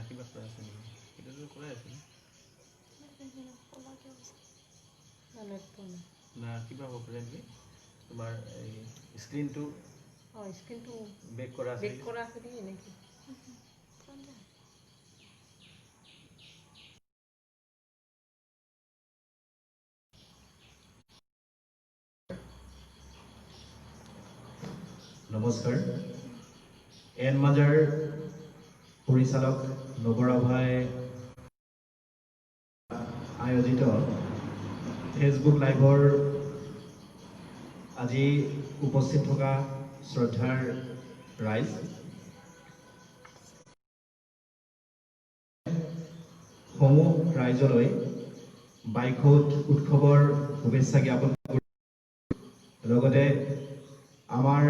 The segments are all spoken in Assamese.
কিবা কৰা আছে নেকি? এতিয়াতো কৰাই আছে না কিবা হ'ব পাৰে নেকি তোমাৰ এই স্ক্ৰীনটো স্ক্ৰীনটো বেক কৰা আছে নেকি? নমস্কাৰ এন মাজাৰ পৰিচালক নবৰাভাই আয়োজিত ফেচবুক লাইভৰ আজি উপস্থিত থকা শ্ৰদ্ধাৰ ৰাইজ সমূহ ৰাইজলৈ বাইখুট উৎসৱৰ শুভেচ্ছা জ্ঞাপন কৰি লগতে আমাৰ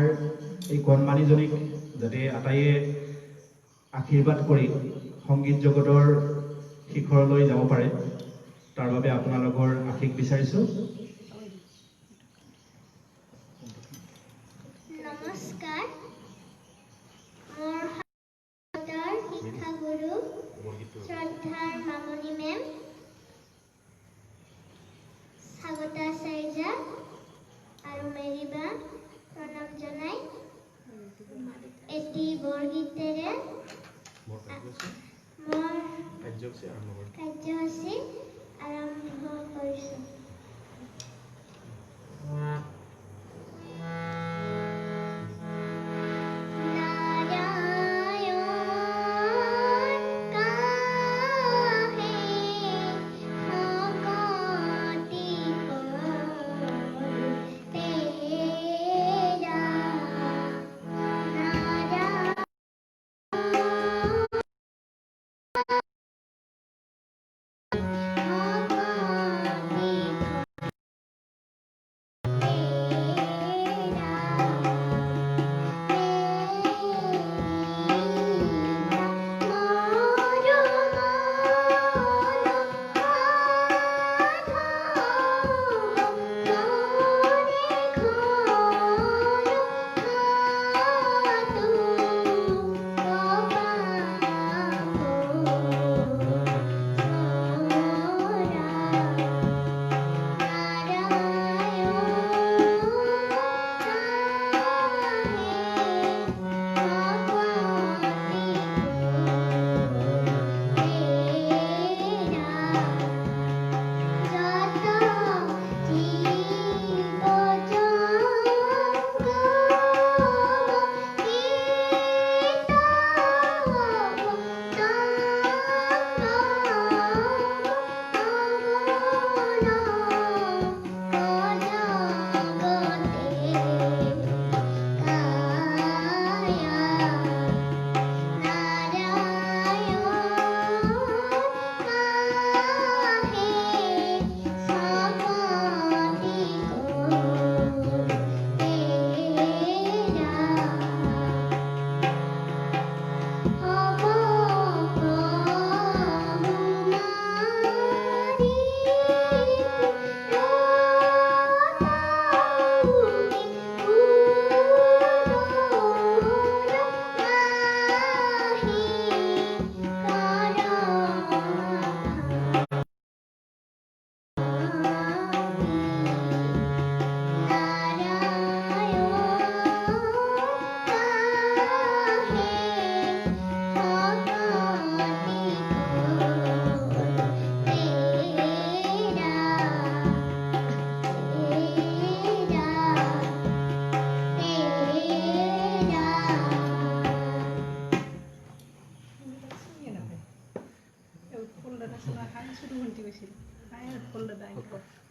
এই কণমানিজনীক যাতে আটাইয়ে আশীৰ্বাদ কৰি সংগীত জগতৰ শিখৰলৈ যাব পাৰে তাৰ বাবে আপোনালোকৰ আশীষ বিচাৰিছোঁ। নমস্কাৰ মোৰ শিক্ষাগুৰু শ্ৰদ্ধাৰ মামনি মেম স্বাগতা চাৰিজা আৰু মেৰিবা প্ৰণাম জনাই এটি বৰগীতেৰে মোৰ কাৰ্যসূচী আৰম্ভ কৰিছোঁ।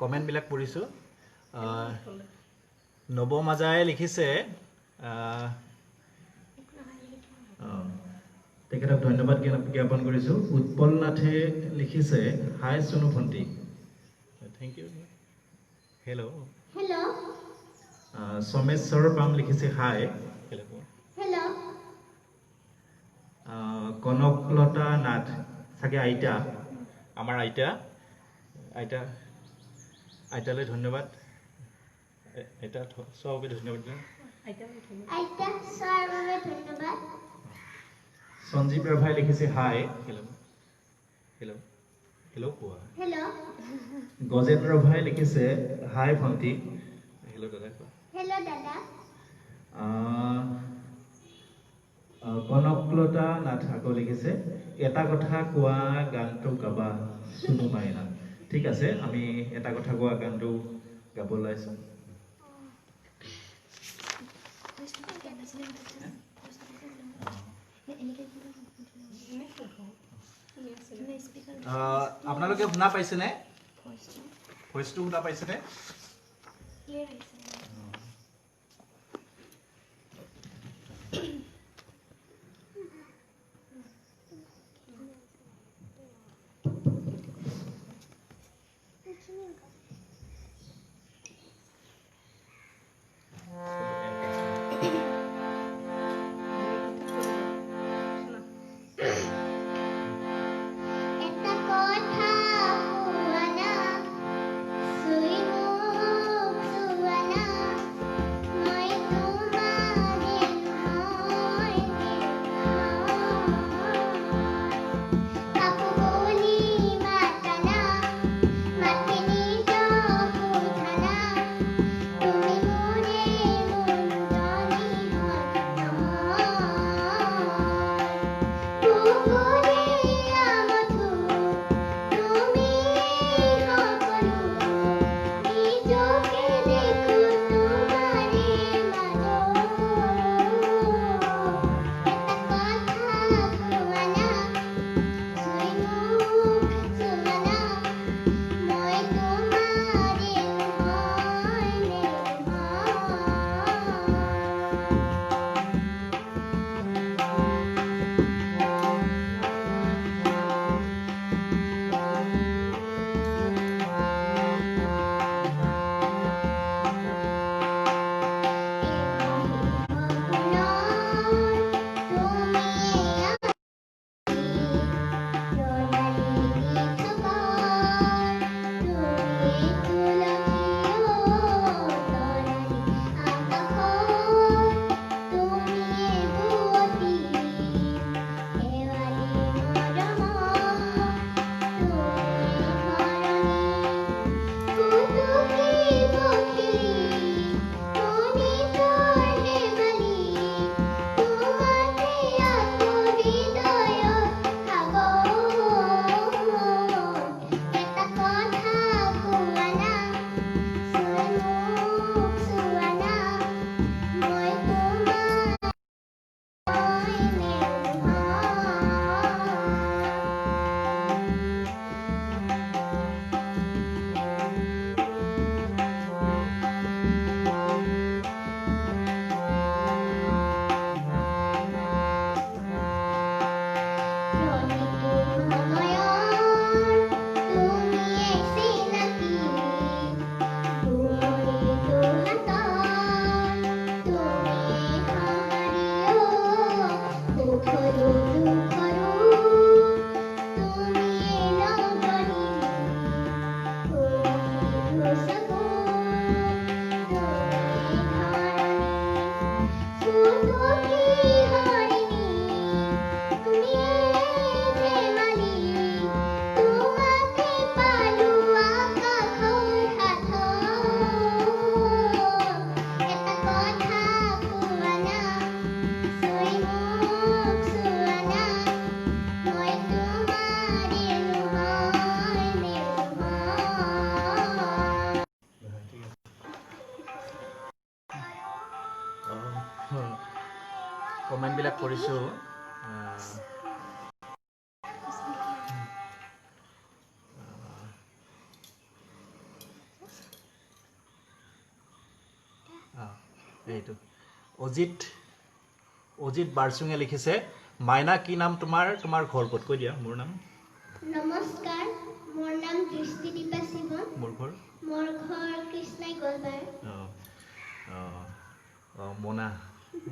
কমেণ্টবিলাক পঢ়িছোঁ। নৱমাজাই লিখিছে তেখেতক ধন্যবাদ জ্ঞাপন কৰিছোঁ। উৎপল নাথে লিখিছে হাই সোনু ভণ্টি, থেংক ইউ। হেল্ল'। সমেশ্বৰ পাম লিখিছে হাই। কনকলতা নাথ চাগে আইতা, আমাৰ আইতালৈ ধন্যবাদ। আইতা চোৱাৰ বাবে ধন্যবাদ। সঞ্জীৱ ৰাভাই লিখিছে হাই হেল্ল' হেল্ল' হেল্ল' কোৱা হেল্ল' গজেন্দ্ৰ ভাই লিখিছে হাই ভণ্টি হেল্ল' দাদা কোৱা হেল্ল' দাদা কনকলতা নাথ আকৌ লিখিছে এটা কথা কোৱা গানটো গাবা চুনু মাইনা ঠিক আছে আমি এটা কথা কোৱা গানটো গাব ওলাইছোঁ আপোনালোকে শুনা পাইছেনে ভইচটো শুনা পাইছেনে এটা কথা কোৱা না চুই মোক চোৱা না মই তোমাৰে নহয় কাকো বুলি মাতা না মাতি নিজক সোধা না তুমি মোৰে মুঞ্জনি কুকুৰে আমঠু তুমি সকলো নিজকে দেখো তোমাৰে কমেণ্টবিলাক কৰিছোঁ এইটো অজিত বাৰচুঙে লিখিছে মাইনা কি নাম তোমাৰ ঘৰ ক'ত কৈ দিয়া মোৰ নাম নমস্কাৰ মোৰ নাম দৃষ্টিদীপা শিৱন মোৰ ঘৰ কৃষ্ণাই গোৱালপাৰা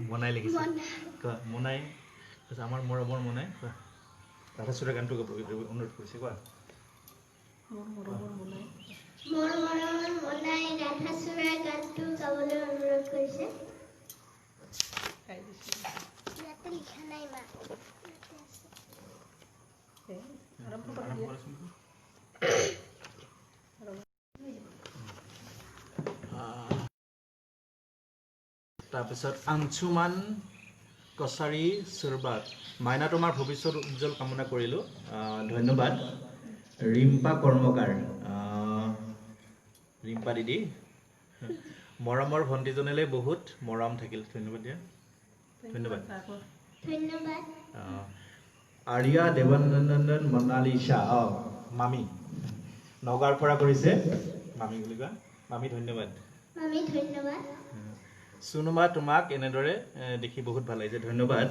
মনাই লিখিছে কোৱা মনাই আমাৰ মৰমৰ মনাই কোৱা ৰাধাচূড়া গানটো অনুৰোধ কৰিছে কোৱা মোৰ মৰমৰ মনাই ৰাধাচূড়া গানটো গাবলৈ অনুৰোধ কৰিছে ইয়াতে লিখা নাই মা আৰম্ভ কৰা দিয়া। তাৰপিছত আঞ্চুমান কছাৰী সুৰবাত মাইনা তোমাৰ ভৱিষ্যত উজ্জ্বল কামনা কৰিলোঁ। ধন্যবাদ। ৰিম্পা কৰ্মকাৰ ৰিম্পা দিদি মৰমৰ ভণ্টিজনীলৈ বহুত মৰম থাকিল। ধন্যবাদ দিয়া। ধন্যবাদ। ধন্যবাদ। আৰিয়া দেৱানন্দন মনালিছা মামী নগাঁৱৰ পৰা কৰিছে। মামী বুলি কোৱা। মামী ধন্যবাদ। মামী ধন্যবাদ। চুনুমা তোমাক এনেদৰে দেখি বহুত ভাল লাগিছে। ধন্যবাদ।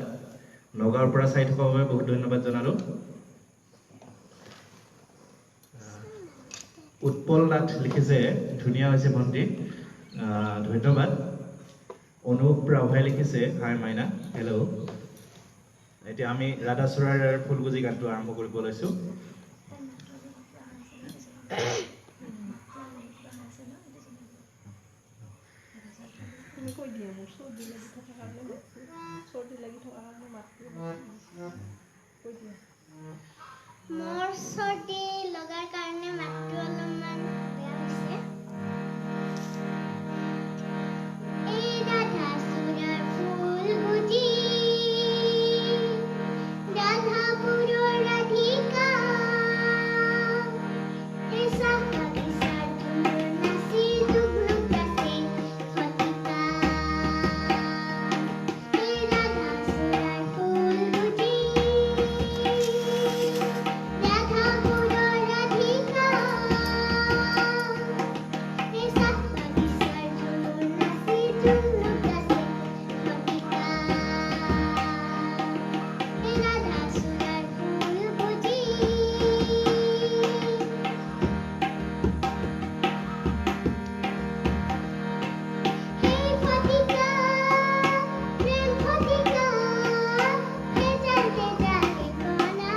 নগাঁৱৰ পৰা চাই থকাৰ বাবে বহুত ধন্যবাদ জনালোঁ। উৎপল নাথ লিখিছে ধুনীয়া হৈছে ভণ্টি। ধন্যবাদ। অনুপ ৰাভাই লিখিছে হাই মাইনা হেল্ল'। এতিয়া আমি ৰাধাচূড়াৰ ফুলগুজি গানটো আৰম্ভ কৰিব লৈছোঁ। কৈ দিয়া মোৰ চৰ্দি লাগি থকা কাৰণে মাতটো কৈ দিয়া। মোৰ চৰ্দি লগাৰ কাৰণে মাতটো অলপমান বেয়া হৈছে। এই ৰাধাচূড়াৰ ফুলগুজি ৰাধাপুৰৰ ৰাধিকা এই চাহ বাগিচাৰ ধুনুৰ নাচি জুগলুক গাছে শতিকা। এই ৰাধাচূড়াৰ ফুলগুজি ৰাধাপুৰৰ ৰাধিকা এই চাহ বাগিচাৰ ধুনুৰ নাচি জুগলুক গাছে শতিকা। এই ৰাধাচূড়াৰ ফুলগুজি সেই ফটিকা প্ৰেম ফটিকা তেজাল তেজাল ঠিকনা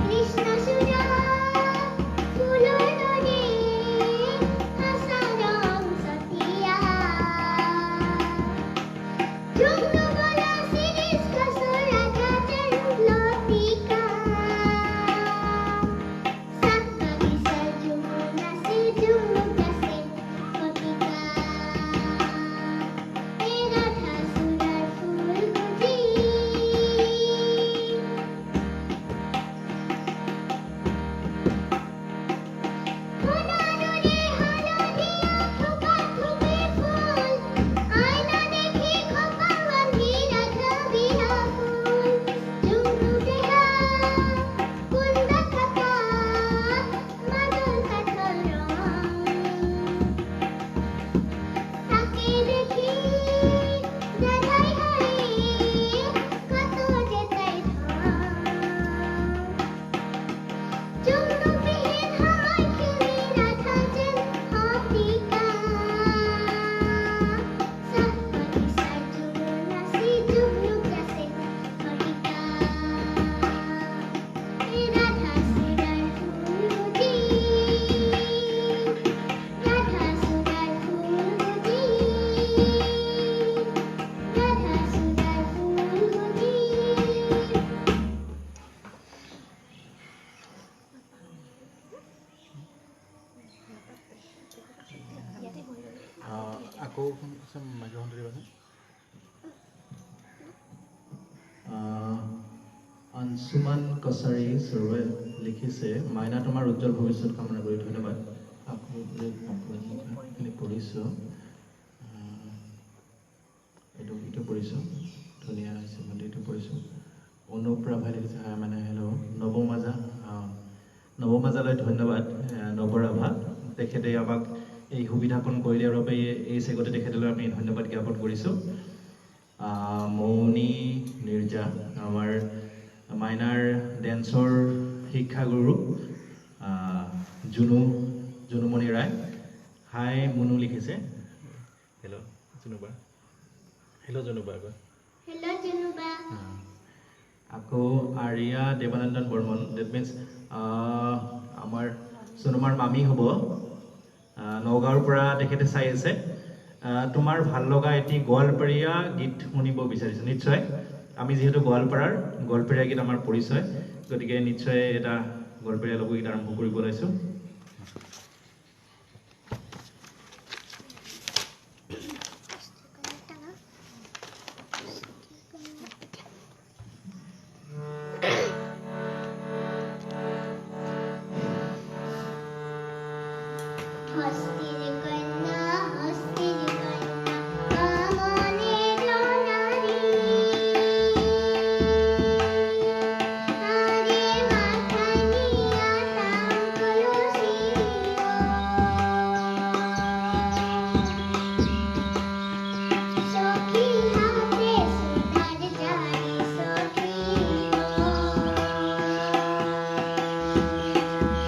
কৃষ্ণচূড়া ফুলৰ দৰে সঁচা ৰং ছটিয়া জুমু বলা শিৰিষ গছৰ ৰাধাতেৰ লতিকা চাহ বাগিচাৰ ঝুমুৰ নাচি জুমুক গাছে শতিকা। এই ৰাধাচূড়াৰ ফুলগুজি সোণাৰুৰে হালধীয়া থোপা থুপি ফুল আইনা দেখি খপা বান্ধি ৰাধা বিয়া ফুল ঝুমু বেহা কুন্দা থকা মাদল কাঠৰ ৰং তাকে দেখি ৰাধাই হাৰে কত যে তাই জুমুকবিহীন সময়খিনি ৰাধা যেন শতিকা চাহ বাগিচাৰ ঝুমুৰ নাচি জুগলুক গাছে শতিকা। এই ৰাধাচূড়াৰ ফুলগুজি ৰাধাচূড়াৰ ফুলগুজি ৰাধাচূড়াৰ ফুলগুজি। আকৌ মাইক্ৰফোনটো দিবাচোন। আঞ্চুমান কছাৰী সুৰবাই লিখিছে মাইনা তোমাৰ উজ্জ্বল ভৱিষ্যত কামনা কৰি ধন্যবাদ। আপুনি পঢ়িছোঁ এইটো পঢ়িছোঁ ধুনীয়া হৈছে ভণ্টি এইটো পঢ়িছোঁ। অনুপ ৰাভাই লিখিছে হাই মানে হেল্ল'। নৱমাজালৈ ধন্যবাদ। নৱৰাভা তেখেতে আমাক এই সুবিধাকণ কৰি দিয়াৰ বাবে এই চেগতে তেখেতলৈ আমি ধন্যবাদ জ্ঞাপন কৰিছোঁ। মৌনী নিৰ্জা আমাৰ মাইনাৰ ডেন্সৰ শিক্ষাগুৰু জুনুমণি ৰায় হাই মুনু লিখিছে হেল্ল' জুনুবা হেল্ল' জুনুবা হেল্ল' জুনুবা। আকৌ আৰিয়া দেৱানন্দন বৰ্মন ডেট মিনছ আমাৰ চুনুমাৰ মামী হ'ব। নগাঁৱৰ পৰা তেখেতে চাই আছে। তোমাৰ ভাল লগা এটি গোৱালপাৰীয়া গীত শুনিব বিচাৰিছোঁ। নিশ্চয় আমি যিহেতু গোৱালপাৰাৰ গোৱালপৰীয়া গীত আমাৰ পৰিচয় গতিকে নিশ্চয় এটা গোৱালপৰীয়া লোকগীত আৰম্ভ কৰিব ওলাইছোঁ হস্তিৰ কন্যা কামনে জনাৰি আৰে মাথানিয়া তাঙ্কলসি সখী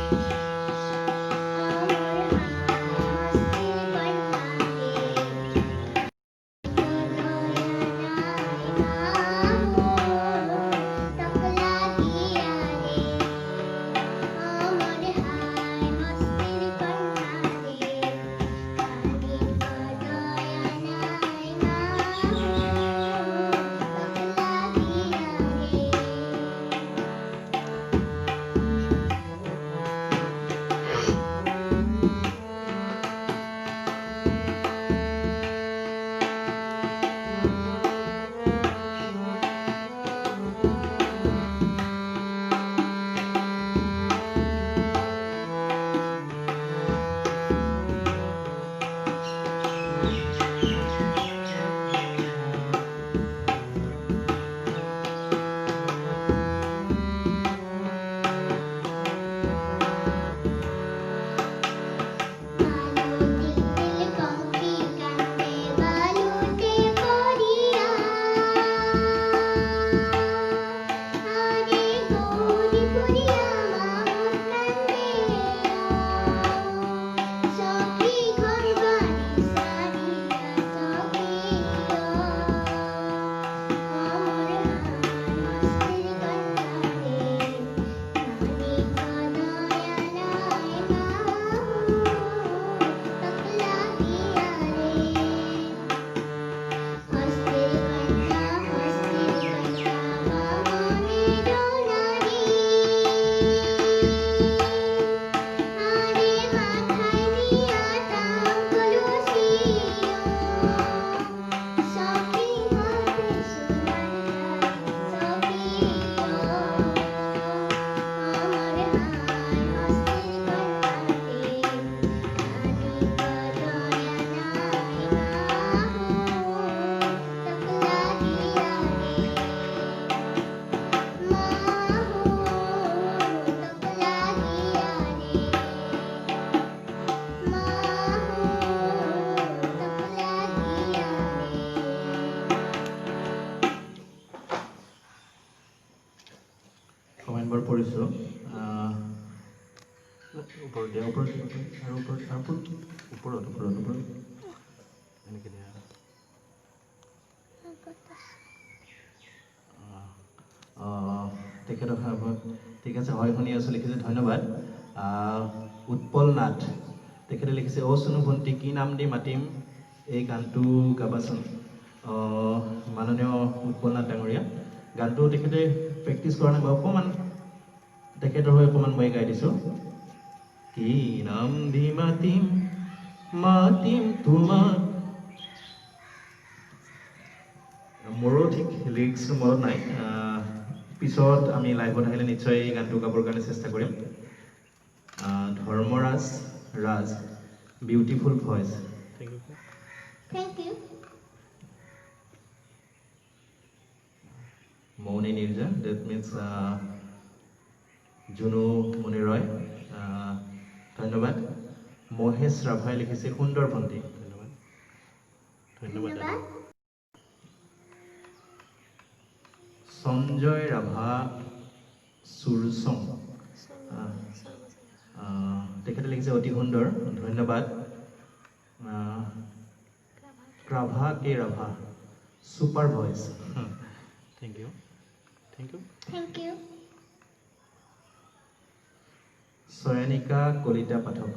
হাতে সুধাৰ জাৰি সখী কমেণ্টবোৰ পঢ়িছোঁ ওপৰত দিয়া ওপৰত আৰু ওপৰত এনেকৈ দিয়া তেখেতক ঠিক আছে হয় শুনি আছোঁ লিখিছে ধন্যবাদ উৎপল নাথ তেখেতে লিখিছে অ' সোণু ভণ্টি কি নাম দি মাতিম এই গানটো গাবাচোন মাননীয় উৎপল নাথ ডাঙৰীয়া গানটো তেখেতে প্ৰেক্টিছ কৰা নাই বাৰু অকণমান তেখেতৰ হৈ অকণমান মই গাই দিছোঁ কি নাম দি মাতিম তোমাক মোৰো ঠিক লিৰিক্সটো মনত নাই পিছত আমি লাইভত আহিলে নিশ্চয় এই গানটো গাবৰ কাৰণে চেষ্টা কৰিম Dharmaraj Raj beautiful voice Thank you. Mouni Nirja ডেট মিনছ জুনু মুনি ৰয় ধন্যবাদ মহেশ ৰাভাই লিখিছে সুন্দৰ ভণ্টি ধন্যবাদ ধন্যবাদ সঞ্জয় ৰাভা সুৰচং তেখেতে লিখিছে অতি সুন্দৰ ধন্যবাদ Rabha K Rabha super voice thank you Thank you. Chayanika Kalita Pathak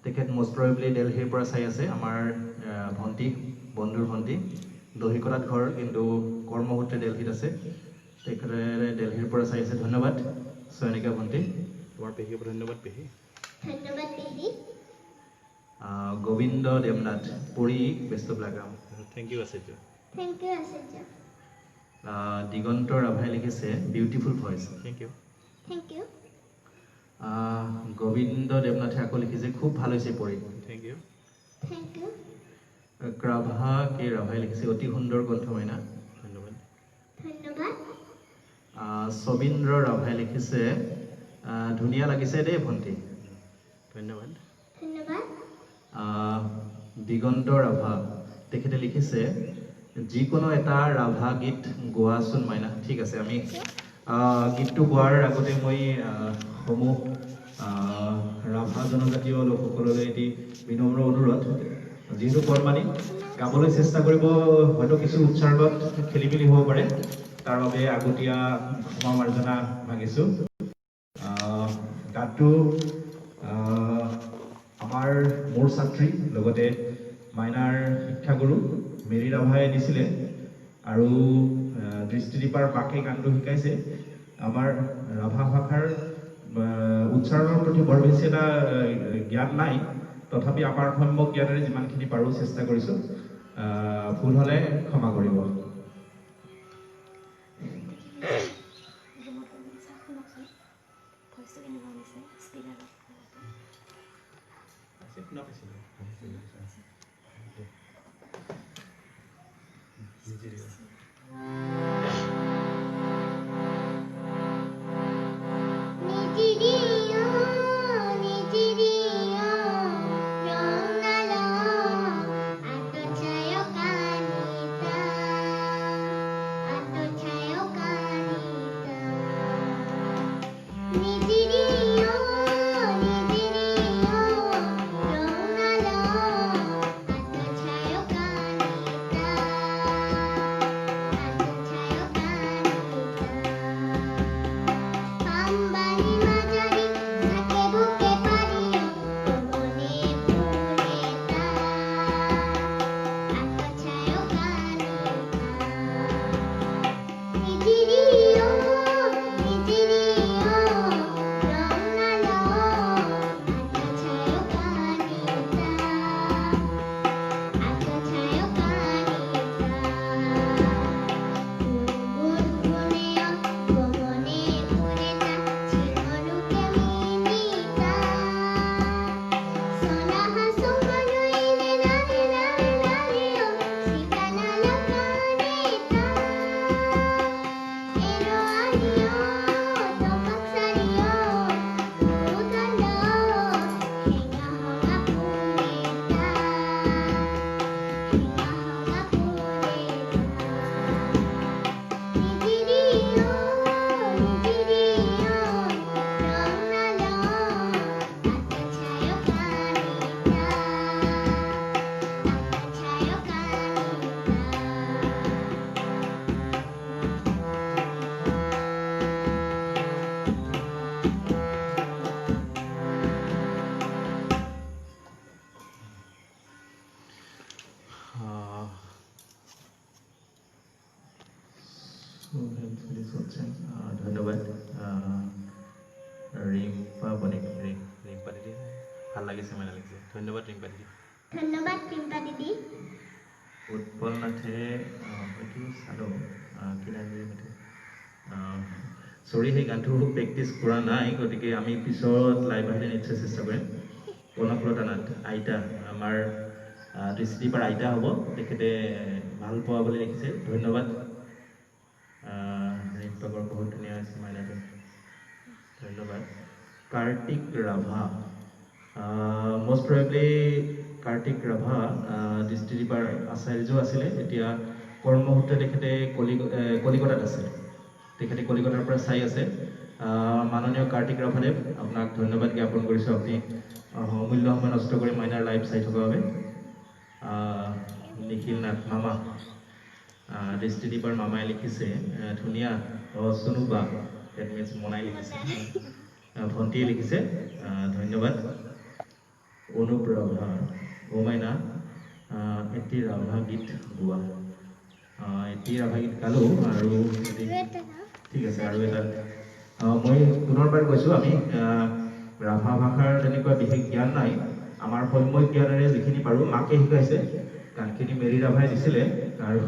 তেখেত মষ্ট প্ৰবেবলি দিল্লীৰ পৰা চাই আছে আমাৰ ভণ্টি বন্ধুৰ ভণ্টি দহিকলাত ঘৰ কিন্তু কৰ্মসূত্ৰে দিল্লীত আছে তেখেতে দিল্লীৰ পৰা চাই আছে ধন্যবাদ চয়নিকা ভণ্টি তোমাৰ পেহীক ধন্যবাদ পেহী ধন্যবাদ পেহী Gobinda Debnath Puri best of luck thank you Acharya thank you Acharya Diganta ৰাভাই লিখিছে beautiful voice thank you thank you Gobinda দেৱনাথে আকৌ লিখিছে খুব ভাল হৈছে পঢ়ি thank you thank you Rabha K ৰাভাই লিখিছে অতি সুন্দৰ কণ্ঠমইনা ধন্যবাদ ধন্যবাদ সবিন্দ্ৰ ৰাভাই লিখিছে ধুনীয়া লাগিছে দেই ভণ্টি ধন্যবাদ ধন্যবাদ দিগন্ত ৰাভা তেখেতে লিখিছে যিকোনো এটা ৰাভা গীত গোৱাচোন মাইনা ঠিক আছে আমি গীতটো গোৱাৰ আগতে মই সমূহ ৰাভা জনজাতীয় লোকসকললৈ এটি বিনম্ৰ অনুৰোধ যিহেতু কৰ্মানী গাবলৈ চেষ্টা কৰিব হয়তো কিছু উচ্চাৰণত খেলি মেলি হ'ব পাৰে তাৰ বাবে আগতীয়া ক্ষমা মাৰ্জনা মাগিছোঁ গানটো আমাৰ মোৰ ছাত্ৰী লগতে মাইনাৰ শিক্ষাগুৰু মেৰী ৰাভাই দিছিলে আৰু দৃষ্টিদীপাৰ মাকে গানটো শিকাইছে আমাৰ ৰাভা ভাষাৰ উচ্চাৰণৰ প্ৰতি বৰ বেছি এটা জ্ঞান নাই তথাপি আমাৰ সম্যক জ্ঞানেৰে যিমানখিনি পাৰোঁ চেষ্টা কৰিছোঁ ভুল হ'লে ক্ষমা কৰিব ধন্যবাদ ৰিম্পা বণিক ৰিম্পা দিদি ভাল লাগিছে মানে লাগিছে ধন্যবাদ ৰিম্পা দিদি ধন্যবাদ ৰিম্পা দিদি উৎপল নাথে হয়তো চালোঁ কি নাম হয়তো চৰি সেই গানটো প্ৰেক্টিছ কৰা নাই গতিকে আমি পিছত লাইভ আহিলে নিশ্চয় চেষ্টা কৰিম কনকলতা নাথ আইতা আমাৰ দৃষ্টিপাৰ আইতা হ'ব তেখেতে ভাল পোৱা বুলি লিখিছে ধন্যবাদ ৰিম্পাকৰ বহুত ধুনীয়া হৈছে মাইনাটো ধন্যবাদ কাৰ্তিক ৰাভা মষ্ট প্ৰবেবলি কাৰ্তিক ৰাভা দৃষ্টিদীপাৰ আচাৰ্য আছিলে এতিয়া কৰ্মসূত্ৰে তেখেতে কলিকতাত আছে তেখেতে কলিকতাৰ পৰা চাই আছে মাননীয় কাৰ্তিক ৰাভাদেৱ আপোনাক ধন্যবাদ জ্ঞাপন কৰিছোঁ আপুনি অমূল্য সময় নষ্ট কৰি মাইনাৰ লাইভ চাই থকাৰ বাবে নিখিল নাথ মামা দৃষ্টিদীপাৰ মামাই লিখিছে ধুনীয়া চনুবা ডেট মিনছ মনাই লিখিছে ভণ্টিয়ে লিখিছে ধন্যবাদ অনুপ ৰাভা অ মাইনা এটি ৰাভা গীত গোৱা এটি ৰাভা গীত গালোঁ আৰু Reta na. ঠিক আছে আৰু এটা মই পুনৰবাৰ কৈছোঁ আমি ৰাভা ভাষাৰ তেনেকুৱা বিশেষ জ্ঞান নাই আমাৰ সময় জ্ঞানেৰে যিখিনি পাৰোঁ মাকে শিকাইছে গানখিনি মেৰী ৰাভাই দিছিলে আৰু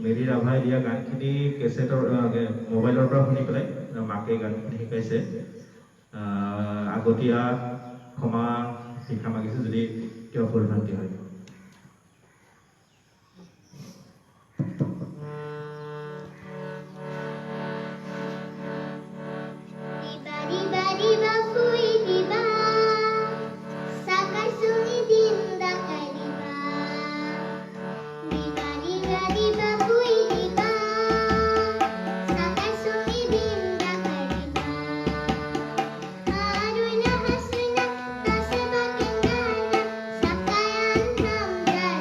মেৰী ৰাভাই দিয়া গানখিনি কেছেটৰ মোবাইলৰ পৰা শুনি পেলাই মাকে গানখিনি শিকাইছে আগতীয়া ক্ষমা শিক্ষা মাগিছোঁ যদি কিবা ভুল ভ্ৰান্তি হয় Riba riba kui riba, sakai sungi dinda kai riba. Riba riba kui riba, sakai sungi dinda kai riba. Haruna hasuna tasba kendana, sakayan ham jaluna.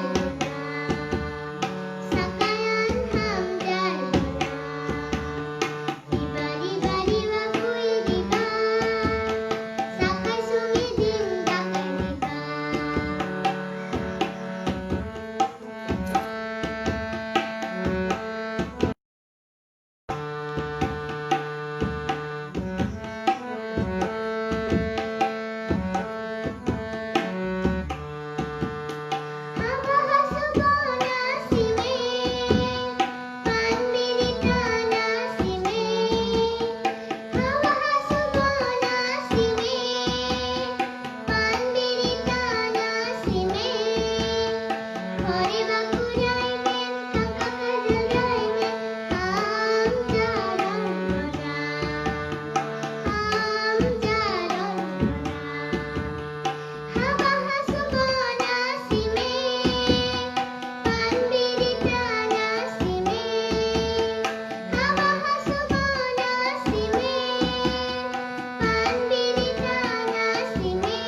Sakayan ham jaluna. Riba riba kui riba, sakai sungi dinda kai riba. Hawa hasubona sime, panbirita nasime. Hawa hasubona sime, panbirita nasime. Khore bakurai men thaka kajalai men ham jaron mona, ham jaron mona. Hawa hasubona sime, panbirita nasime. Hawa hasubona sime, panbirita nasime.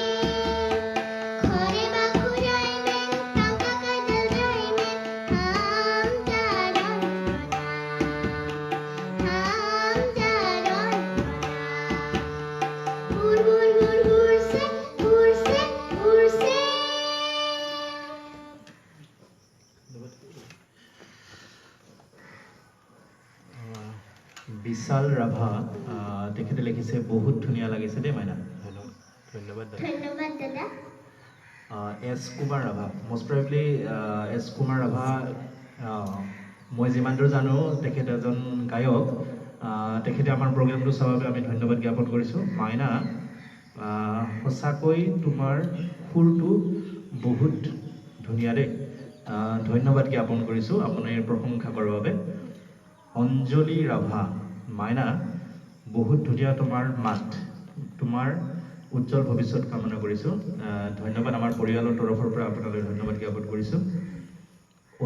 Khore bakurai men thaka kajalai men ham jaron mona, ham jaron mona. Hur hur hur hurse hurse hurse. বিশাল ৰাভা তেখেতে লিখিছে বহুত ধুনীয়া লাগিছে দেই মাইনা ধন্যবাদ ধন্যবাদ দাদা। S Kumar Rabha most probably S Kumar Rabha মই যিমান দূৰ জানো তেখেত এজন গায়ক তেখেতে আমাৰ প্ৰগ্ৰেমটো চোৱাৰ বাবে আমি ধন্যবাদ জ্ঞাপন কৰিছোঁ মাইনা সঁচাকৈ তোমাৰ সুৰটো বহুত ধুনীয়া দেই ধন্যবাদ জ্ঞাপন কৰিছোঁ আপোনাৰ প্ৰশংসা কৰাৰ বাবে অঞ্জলি ৰাভা মাইনা বহুত ধুনীয়া তোমাৰ মাত তোমাৰ উজ্জ্বল ভৱিষ্যত কামনা কৰিছোঁ ধন্যবাদ আমাৰ পৰিয়ালৰ তৰফৰ পৰা আপোনালৈ ধন্যবাদ জ্ঞাপন কৰিছোঁ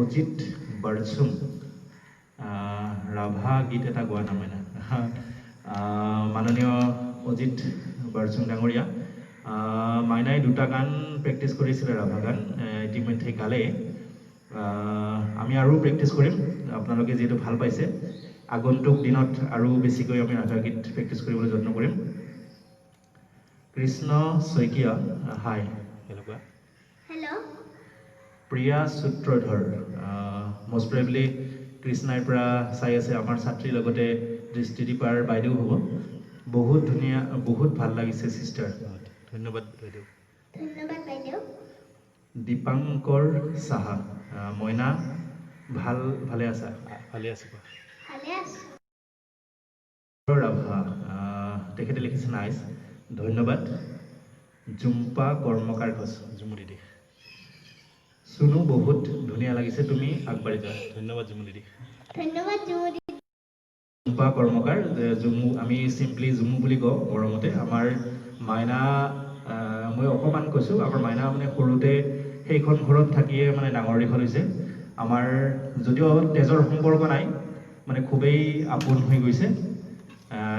অজিত বাৰচুম ৰাভা গীত এটা গোৱা না মাইনা মাননীয় অজিত বাৰচুম ডাঙৰীয়া মাইনাই দুটা গান প্ৰেক্টিছ কৰিছিলে ৰাভা গান ইতিমধ্যে গালে আমি আৰু প্ৰেক্টিছ কৰিম আপোনালোকে যিহেতু ভাল পাইছে আগন্তুক দিনত আৰু বেছিকৈ আমি ৰাভা গীত প্ৰেক্টিছ কৰিবলৈ যত্ন কৰিম কৃষ্ণ শইকীয়া হাই কেনেকুৱা হেল্ল' প্ৰিয়া সূত্ৰধৰ মষ্ট প্ৰবেবলি কৃষ্ণাইৰ পৰা চাই আছে আমাৰ ছাত্ৰীৰ লগতে দৃষ্টিদীপাৰ বাইদেউ হ'ব বহুত ধুনীয়া বহুত ভাল লাগিছে চিষ্টাৰ ধন্যবাদ বাইদেউ ধন্যবাদ বাইদেউ দীপাংকৰ সাহা মইনা ভালে আছা ভালে আছো ভালে আছো ৰাভা তেখেতে লিখিছে নাইচ ধন্যবাদ জুম্পা কৰ্মকাৰ ঘোষ জুমুৰি দি শুনো বহুত ধুনীয়া লাগিছে তুমি আগবাঢ়ি যোৱা ধন্যবাদ জুমুৰি দি ধন্যবাদ জুমুদি জুম্পা কৰ্মকাৰ জুমু আমি চিম্পলি জুমু বুলি কওঁ মৰমতে আমাৰ মাইনা মই অকণমান কৈছোঁ আমাৰ মাইনা মানে সৰুতে সেইখন ঘৰত থাকিয়ে মানে ডাঙৰ দীঘল হৈছে আমাৰ যদিও তেজৰ সম্পৰ্ক নাই মানে খুবেই আপোন হৈ গৈছে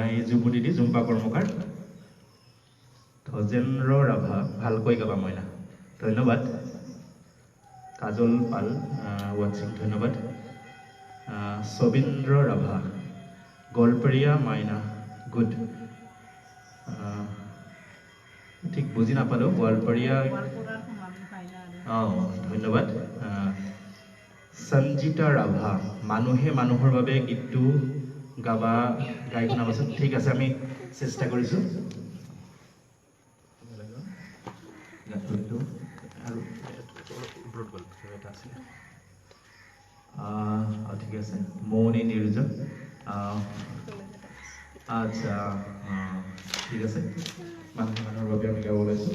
এই জুমুদি দি জুম্পা কৰ্মকাৰ ধজেন্দ্ৰ ৰাভা ভালকৈ গাবা মইনা ধন্যবাদ কাজল পাল ৱাচিং ধন্যবাদ সবীন্দ্ৰ ৰাভা গোৱালপৰীয়া মাইনা গুড ঠিক বুজি নাপালোঁ গোৱালপৰীয়া ধন্যবাদ সঞ্জিতা ৰাভা মানুহে মানুহৰ বাবে গীতটো গাই শুনাবাচোন ঠিক আছে আমি চেষ্টা কৰিছোঁ আৰু এটা আছিলে ঠিক আছে মৌনী নিৰ্জন আচ্ছা ঠিক আছে মানুহৰ বাবে আমি গাব ওলাইছোঁ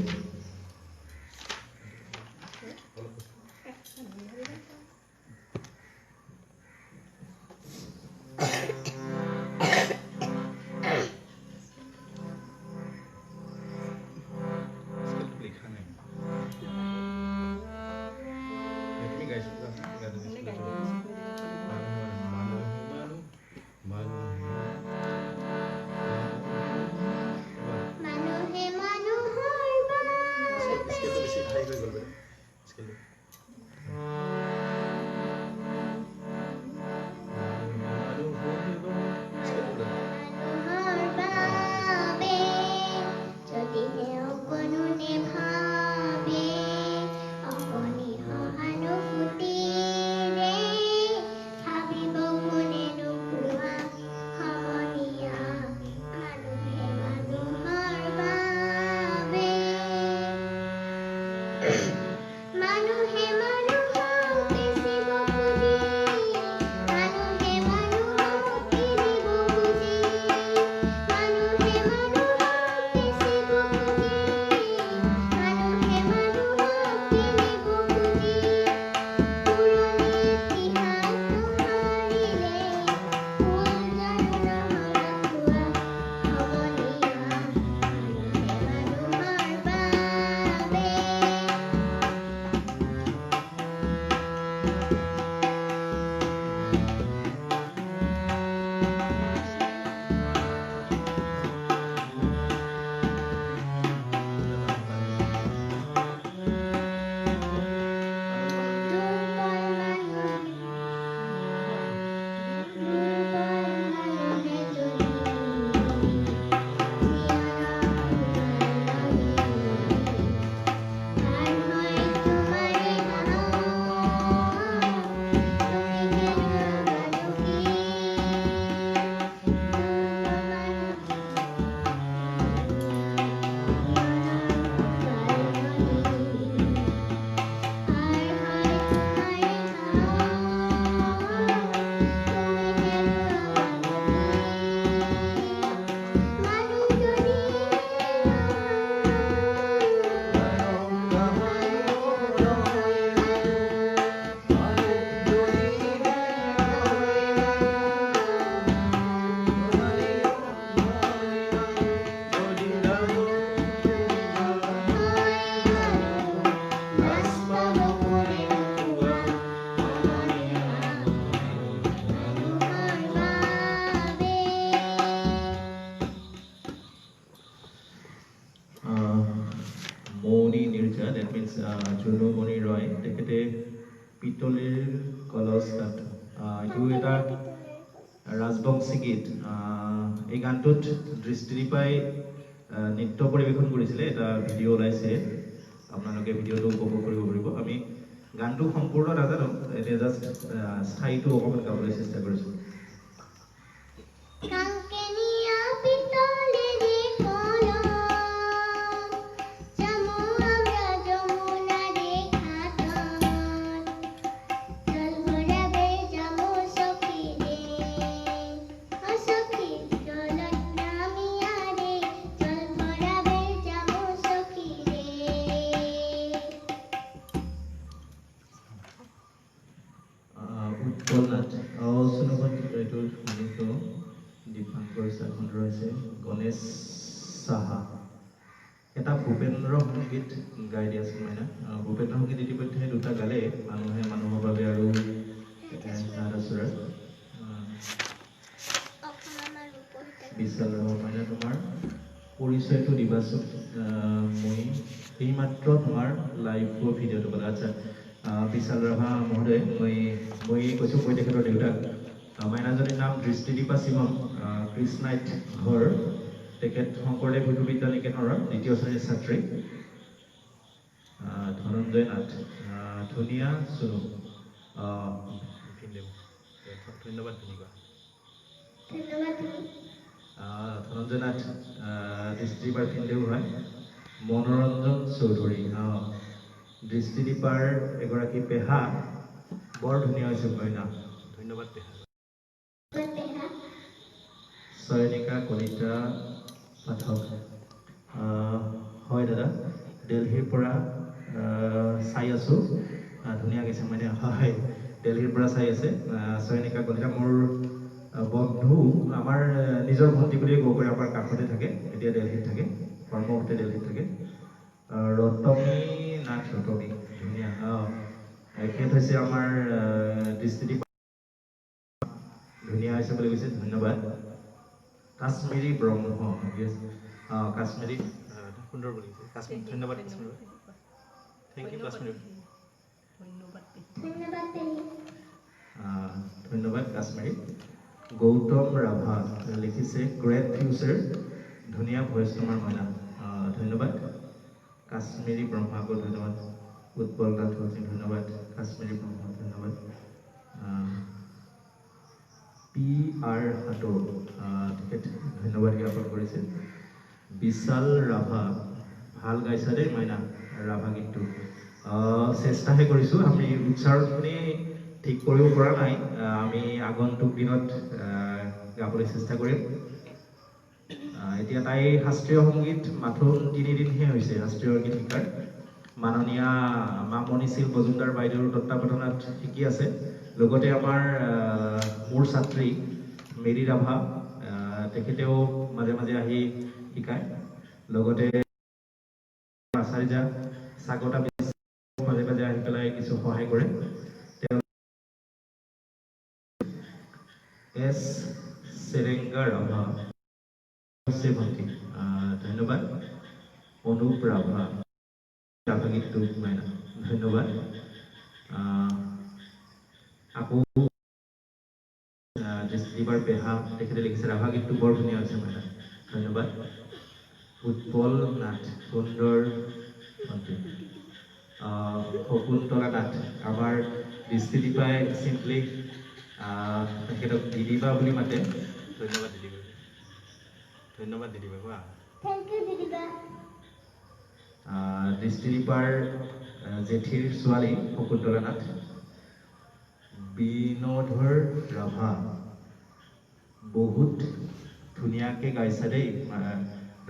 that means Junu Moni Roy তেখেতে পিতলেৰ কলস গান এইটো এটা ৰাজবংশী গীত এই গানটোত দৃষ্টিদীপাই নৃত্য পৰিৱেশন কৰিছিলে এটা ভিডিঅ' ওলাইছে আপোনালোকে ভিডিঅ'টো উপভোগ কৰিব পাৰিব আমি গানটো সম্পূৰ্ণ নাজানো এতিয়া জাষ্ট স্থায়ীটো অকণমান গাবলৈ চেষ্টা কৰিছোঁ গণেশ সাহা এটা ভূপেন্দ্ৰ সংগীত গাই দিয়াছিল মানে ভূপেন্দ্ৰ সংগীত ইতিমধ্যে দুটা গালে মানুহে মানুহৰ বাবে আৰু বিশাল মানে তোমাৰ পৰিচয়টো দিবাচোন মই এইমাত্ৰ তোমাৰ লাইভ ভিডিঅ'টো ক'লা আচ্ছা বিশাল ৰাভা মহোদয় মই কৈছোঁ কৈ তেখেতৰ দেউতাক মাইনাজনীৰ নাম দৃষ্টিদীপা শিৱম কৃষ্ণাইত ঘৰ তেখেত শংকৰদেৱ শিশু বিদ্যা নিকেতনৰ দ্বিতীয় শ্ৰেণীৰ ছাত্ৰী ধনঞ্জয় নাথ ধুনীয়া চুনু ধন্যবাদ তুমি কোৱা ধন্যবাদ তুমি ধনঞ্জয় নাথ দৃষ্টিদীপাৰ ভিনদেউ হয় মনোৰঞ্জন চৌধুৰী দৃষ্টিদীপাৰ এগৰাকী পেহা বৰ ধুনীয়া হৈছে কইনা ধন্যবাদ পেহা পেহা চয়নিকা কলিতা পাঠক হয় দাদা দিল্লীৰ পৰা চাই আছোঁ ধুনীয়া গৈছে মানে হয় দিল্লীৰ পৰা চাই আছে চয়নিকা কলিতা মোৰ বন্ধু আমাৰ নিজৰ ভণ্টি বুলিয়ে ক'ব পাৰি আমাৰ কাষতে থাকে এতিয়া দিল্লীত থাকে কৰ্মসূত্ৰে দিল্লীত থাকে ৰতমী নাথ ৰতমী ধুনীয়া এখেত হৈছে আমাৰ দৃষ্টিদীপ ধুনীয়া হৈছে বুলি কৈছে ধন্যবাদ কাশ্মীৰী ব্ৰহ্ম কাশ্মীৰী সুন্দৰ বুলি কৈছে কাশ্মীৰ ধন্যবাদ কাশ্মীৰ থেংক ইউ কাশ্মীৰ ধন্যবাদ পেহী ধন্যবাদ কাশ্মীৰী গৌতম ৰাভা লিখিছে গ্ৰেট ফিউচাৰ ধুনীয়া ভইচ তোমাৰ মইনা ধন্যবাদ কাশ্মীৰী ব্ৰহ্মাকো ধন্যবাদ উৎপল নাথ ধন্যবাদ কাশ্মীৰী ব্ৰহ্মা ধন্যবাদ পি আৰ হাতৰ তেখেত ধন্যবাদ জ্ঞাপন কৰিছে বিশাল ৰাভা ভাল গাইছা দেই মাইনা ৰাভা গীতটো চেষ্টাহে কৰিছোঁ আমি উচ্চাৰণখিনি ঠিক কৰিব পৰা নাই আমি আগন্তুক দিনত গাবলৈ চেষ্টা কৰিম এতিয়া তাই শাস্ত্ৰীয় সংগীত মাথোন 3 দিনহে হৈছে শাস্ত্ৰীয় গীত শিকাৰ মাননীয়া মামণি মজুমদাৰ বাইদেউৰ তত্বাৱধানত শিকি আছে লগতে আমাৰ মোৰ ছাত্ৰী মেৰী ৰাভা তেখেতেও মাজে মাজে আহি শিকায় লগতে আচাৰ্যা স্বাগতা মাজে মাজে আহি পেলাই কিছু সহায় কৰে এছ সেৰেঙ্গা ৰাভা ভণ্টি ধন্যবাদ অনুপ ৰাভা ৰাভা গীতটো মাইনা ধন্যবাদ আকৌ দৃষ্টিদীপাৰ পেহা তেখেতে লিখিছে ৰাভা গীতটো বৰ ধুনীয়া হৈছে মাইনা ধন্যবাদ উৎপল নাথ সুন্দৰ ভণ্টি শকুন্তলা নাথ আমাৰ দৃষ্টিদীপাই চিম্পলি তেখেতক দিদিবা বুলি মাতে ধন্যবাদ দিদিবা ধন্যবাদ দিদিবা কোৱা থেংক ইউ দিদিবা দৃষ্টিদীপাৰ জেঠীৰ ছোৱালী শকুন্তলা নাথ বিনোধৰ ৰাভা বহুত ধুনীয়াকৈ গাইছা দেই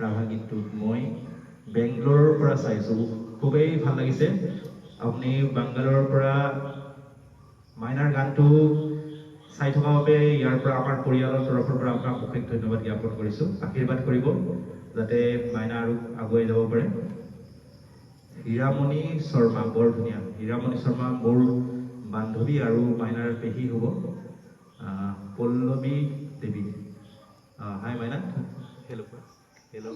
ৰাভা গীতটো মই বেংগলোৰৰ পৰা চাইছোঁ খুবেই ভাল লাগিছে আপুনি বাংগালোৰৰ পৰা মাইনাৰ গানটো চাই থকা বাবে ইয়াৰ পৰা আমাৰ পৰিয়ালৰ তৰফৰ পৰা আপোনাক অশেষ ধন্যবাদ জ্ঞাপন কৰিছোঁ আশীৰ্বাদ কৰিব যাতে মাইনা আৰু আগুৱাই যাব পাৰে হীৰামণি শৰ্মা বৰ ধুনীয়া হীৰামণি শৰ্মা মোৰ বান্ধৱী আৰু মাইনাৰ পেহী হ'ব পল্লৱী দেৱী হাই মাইনা হেল্ল' হেল্ল'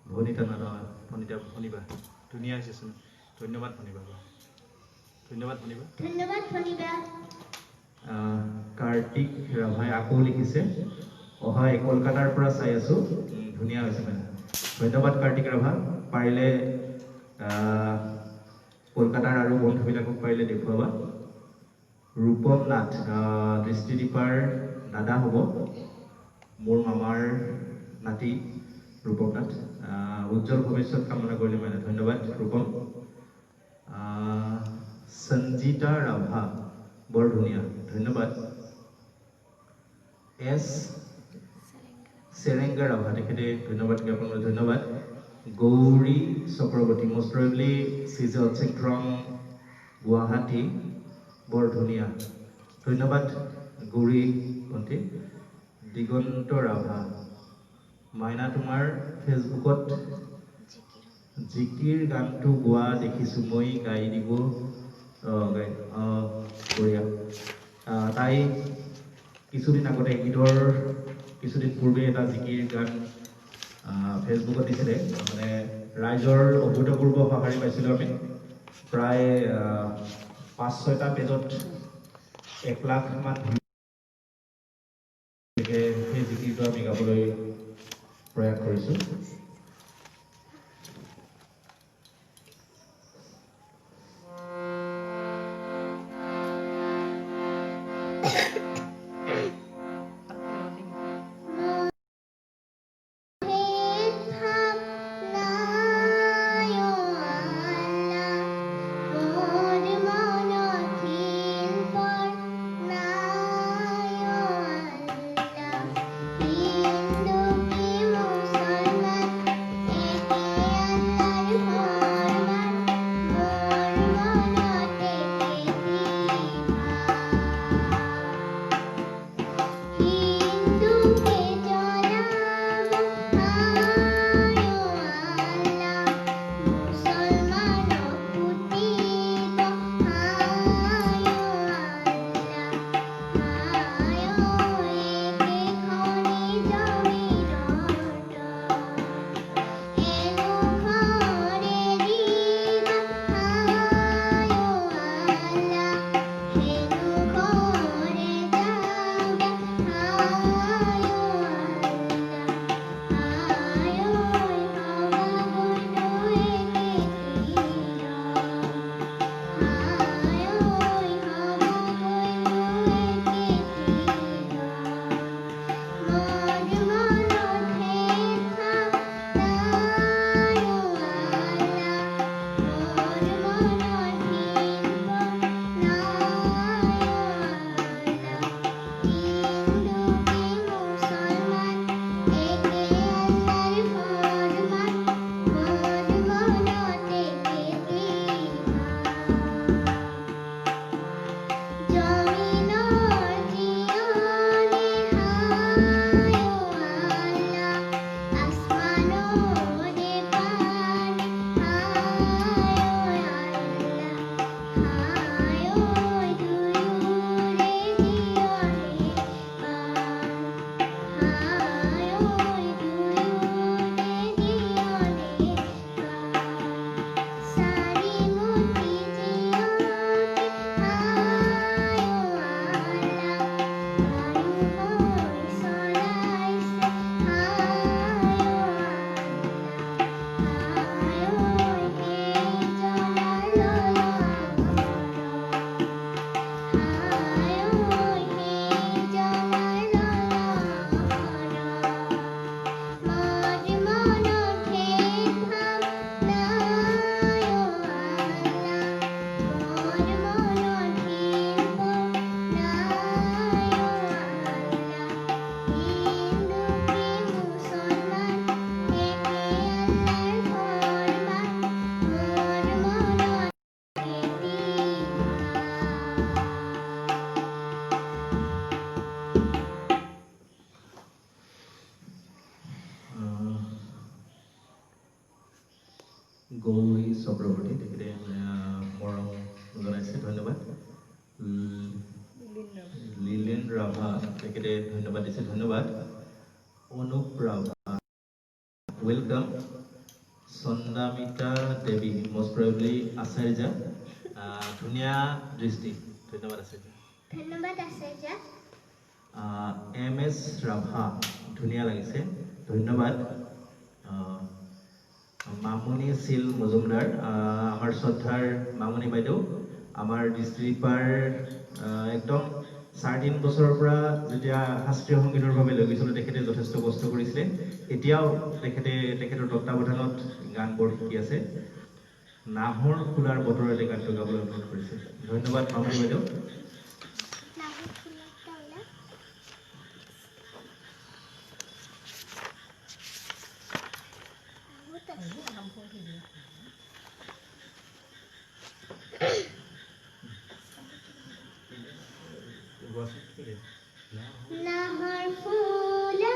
ভনিতা ভনিতা ভনিবা ধুনীয়া হৈছেচোন ধন্যবাদ ভনিবা ধন্যবাদ ভনিবা ধন্যবাদ ভনিবা কাৰ্তিক ৰাভাই আকৌ লিখিছে অহাই কলকাতাৰ পৰা চাই আছোঁ ধুনীয়া হৈছে মানে ধন্যবাদ কাৰ্তিক ৰাভা পাৰিলে কলকাতাৰ আৰু বন্ধুবিলাকক পাৰিলে দেখুৱাবা ৰূপম নাথ দৃষ্টিদীপাৰ দাদা হ'ব মোৰ মামাৰ নাতি ৰূপম নাথ উজ্জ্বল ভৱিষ্যত কামনা কৰিলে মানে ধন্যবাদ ৰূপম সঞ্জিতা ৰাভা বৰ ধুনীয়া ধন্যবাদ এছ সেৰেঙ্গা ৰাভা তেখেতে ধন্যবাদ জ্ঞাপন কৰে ধন্যবাদ Gauri Chakraborty most probably cheese also from Guwahati বৰ ধুনীয়া ধন্যবাদ গৌৰী ভণ্টি দিগন্ত ৰাভা মাইনা তোমাৰ ফেচবুকত জিকিৰ গানটো গোৱা দেখিছোঁ মই গাই দিব বঢ়িয়া তাই কিছুদিন আগতে গীতৰ কিছুদিন পূৰ্বে এটা জিকিৰ গান ফেচবুকত দিছিলে মানে ৰাইজৰ অভূতপূৰ্ব সঁহাৰি পাইছিলোঁ আমি প্ৰায় 5-6টা পেজত 1 লাখ মান সেই জিকিৰটো আমি গাবলৈ প্ৰয়াস কৰিছোঁ গৌৰী চক্ৰৱৰ্তী তেখেতে মৰম জনাইছে ধন্যবাদ লিলেন ৰাভা তেখেতে ধন্যবাদ দিছে ধন্যবাদ অনুপ ৰাভা ৱেলকাম চন্দামিতা দেৱী মষ্ট প্ৰবেবলি আচাৰ্যা ধুনীয়া দৃষ্টি ধন্যবাদ আচাৰ্যা ধন্যবাদ আচাৰ্য এম এছ ৰাভা ধুনীয়া লাগিছে ধন্যবাদ মামনি শিল মজুমদাৰ আমাৰ শ্ৰদ্ধাৰ মামনি বাইদেউ আমাৰ ডিষ্ট্ৰিক্টৰ একদম 3.5 বছৰৰ পৰা যেতিয়া শাস্ত্ৰীয় সংগীতৰ বাবে লৈ গৈছিলোঁ তেখেতে যথেষ্ট কষ্ট কৰিছিলে এতিয়াও তেখেতৰ তত্ত্বাৱধানত গানবোৰ শিকি আছে নাহৰ ফুলাৰ বতৰতে গানটো গাবলৈ অনুৰোধ কৰিছে ধন্যবাদ মামনি বাইদেউ নাহৰ ফুলা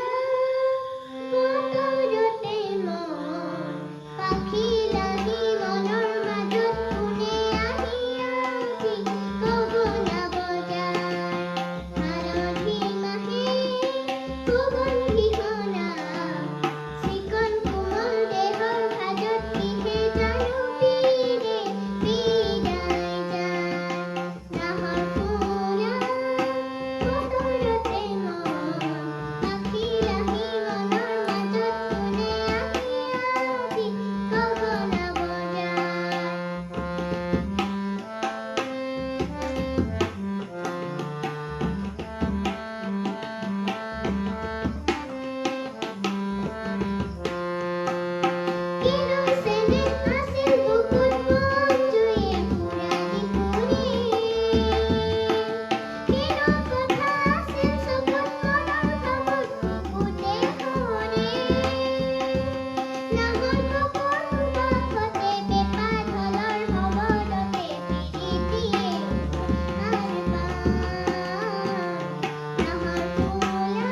বতৰতে মন পাখি লাগি মনৰ মাজত কোনে আহি আজি গগনা বজায় হালধি মাহে সুগন্ধি সনা চিকন কোমল দেহৰ ভাজত কিহে জানো বিৰে বিদায় যায় নাহৰ ফুলা বতৰতে মন পাখি লাগি মনৰ মাজত কোনে আহি আজি গগনা বজায় কিনো চেনেহ আছিল বুকুত মনজুয়ে পুৰাণি পুৰে কিনো কথা আছিল চকুত মনৰ ভাৱত বুকুতে সৰে নাহৰ কপৰ বাখতে বেপা ঢলৰ ভৱনতে প্ৰীতিয়ে আৰ পাৰ নাহৰ ফুলা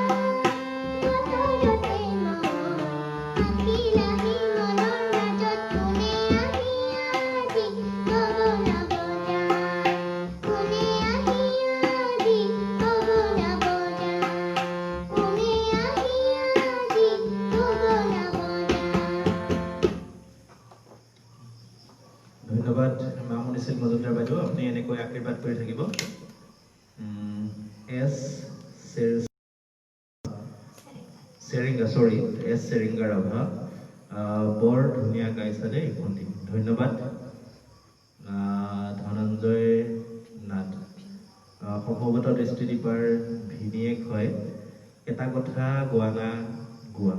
বতৰতে মন পাখি লাগি মনৰ মাজত কোনে আহি আজি গগনা বজায় কোনে আহি আজি গগনা বজায় কোনে আহি আজি গগনা বজায় ধন্যবাদ মামনি শিল মজুমদাৰ বাইদেউ আপুনি এনেকৈ আশীৰ্বাদ কৰি থাকিব এছ চেৰিংগা ৰাভা বৰ ধুনীয়া গাইছা দেই ভণ্টি ধন্যবাদ ধনঞ্জয় নাথ সম্ভৱতঃ দৃষ্টিদীপাৰ ভিনিয়েক হয় এটা কথা গোৱা না গোৱা